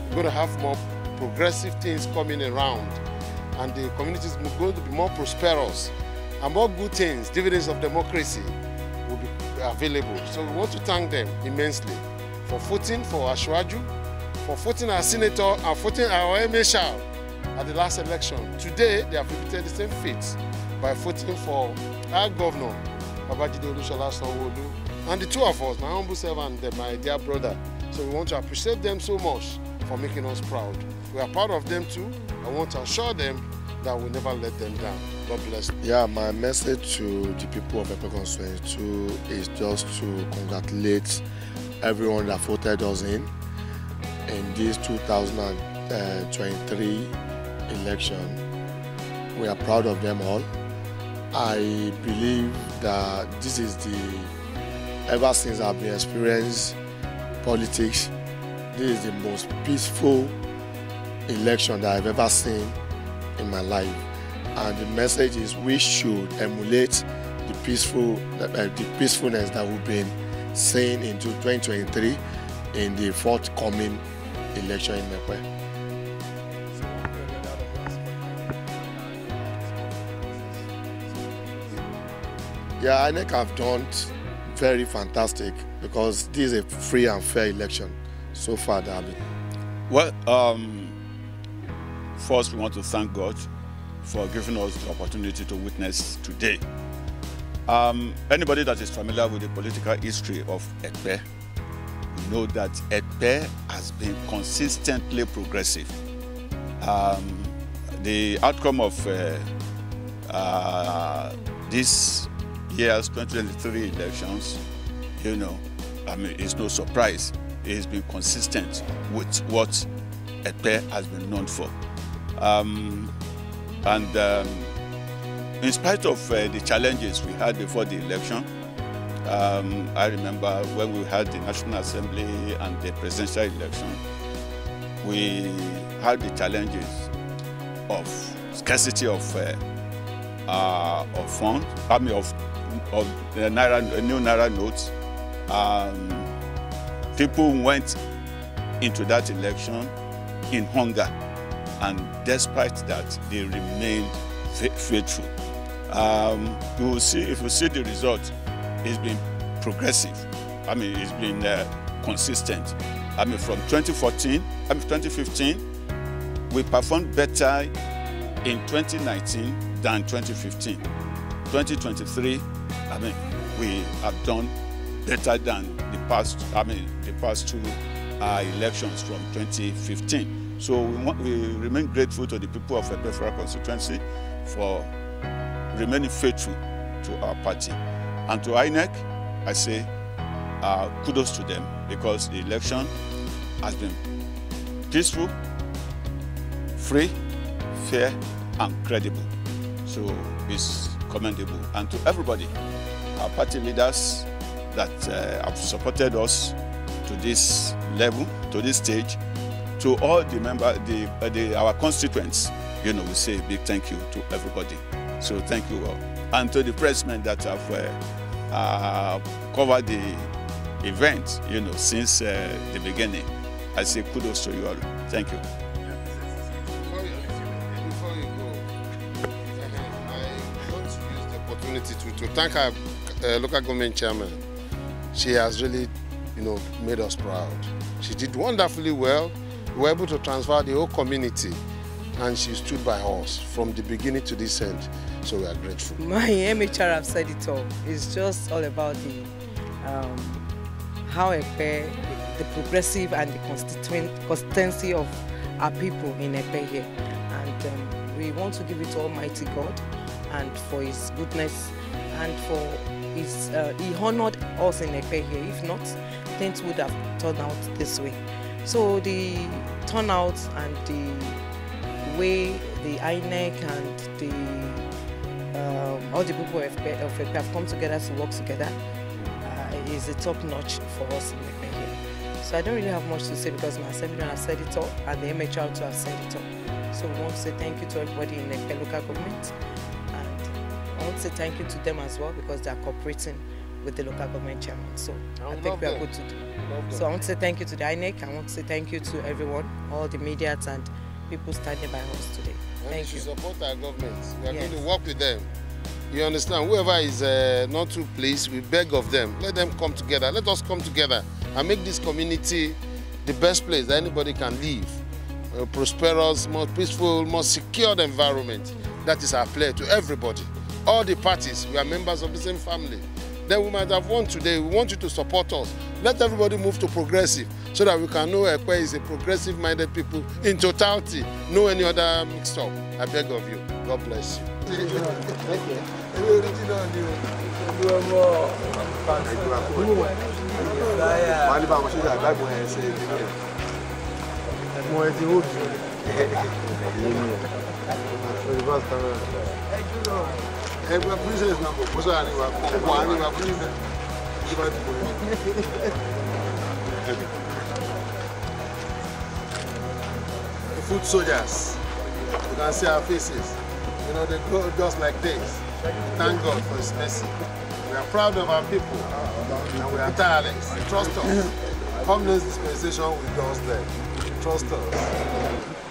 we're going to have more progressive things coming around, and the community is going to be more prosperous, and more good things, dividends of democracy, will be available. So we want to thank them immensely for voting for Ashwaju, for voting our senator, and voting our MHR at the last election. Today, they have repeated the same feat by voting for our governor, Babajide Olusola Sanwo-Olu, and the two of us, my humble servant and my dear brother. So we want to appreciate them so much for making us proud. We are proud of them too. I want to assure them that we'll never let them down. God bless them. Yeah, my message to the people of Epe Constituency is just to congratulate everyone that voted us in this 2023 election. We are proud of them all. I believe that this is ever since I've been experiencing politics, this is the most peaceful election that I've ever seen in my life. And the message is we should emulate the peacefulness that we've been seeing into 2023 in the forthcoming election in Epe. Yeah, INEC have done very fantastic because this is a free and fair election so far. Well, first we want to thank God for giving us the opportunity to witness today. Anybody that is familiar with the political history of Epe know that Epe has been consistently progressive. The outcome of this year's 2023 elections, it's no surprise. It has been consistent with what Epe has been known for. In spite of the challenges we had before the election, I remember when we had the National Assembly and the presidential election, we had the challenges of scarcity of funds, of the new Naira notes. People went into that election in hunger, and despite that, they remained faithful. You will see, if you see the result, it's been progressive. It's been consistent. From 2015, we performed better in 2019 than 2015. 2023, we have done better than the past two elections from 2015. So we remain grateful to the people of Epe Federal Constituency for remaining faithful to our party. And to INEC, I say kudos to them, because the election has been peaceful, free, fair and credible. So it's commendable. And to everybody, our party leaders that have supported us to this level, to this stage, to all the members, our constituents, we say a big thank you to everybody. So thank you all. And to the pressmen that have covered the event, since the beginning, I say kudos to you all. Thank you. Before you go, I want to use the opportunity to thank our local government chairman. She has really, made us proud. She did wonderfully well. We were able to transfer the whole community, and she stood by us from the beginning to this end. So we are grateful. My MHR have said it all. It's just all about the how Epe, the progressive and the consistency of our people in Epe here. And we want to give it to Almighty God and for His goodness and for His, He honored us in Epe here. If not, things would have turned out this way. So the turnout and the way the INEC and the all the people of Epe have come together to work together is a top notch for us in Epe here. So I don't really have much to say because my assemblyman has said it all and the MHR too have said it all. So we want to say thank you to everybody in Epe local government, and I want to say thank you to them as well because they are cooperating with the local government chairman. So I think we are good to do. So I want to say thank you to the INEC. I want to say thank you to everyone, all the media and people standing by us today. Thank you. Support our government. We are going to work with them. You understand? Whoever is not too pleased, we beg of them. Let them come together. Let us come together and make this community the best place that anybody can live. A prosperous, more peaceful, more secured environment. That is our plea to everybody. All the parties, we are members of the same family. Then we might have won today. We want you to support us. Let everybody move to progressive so that we can know Epe is a progressive-minded people in totality. No any other mixed up. I beg of you. God bless you. Thank you. The foot soldiers, you can see our faces. They go just like this. Thank God for His mercy. We are proud of our people and we are tireless. Trust us. Come next dispensation with us there. Trust us.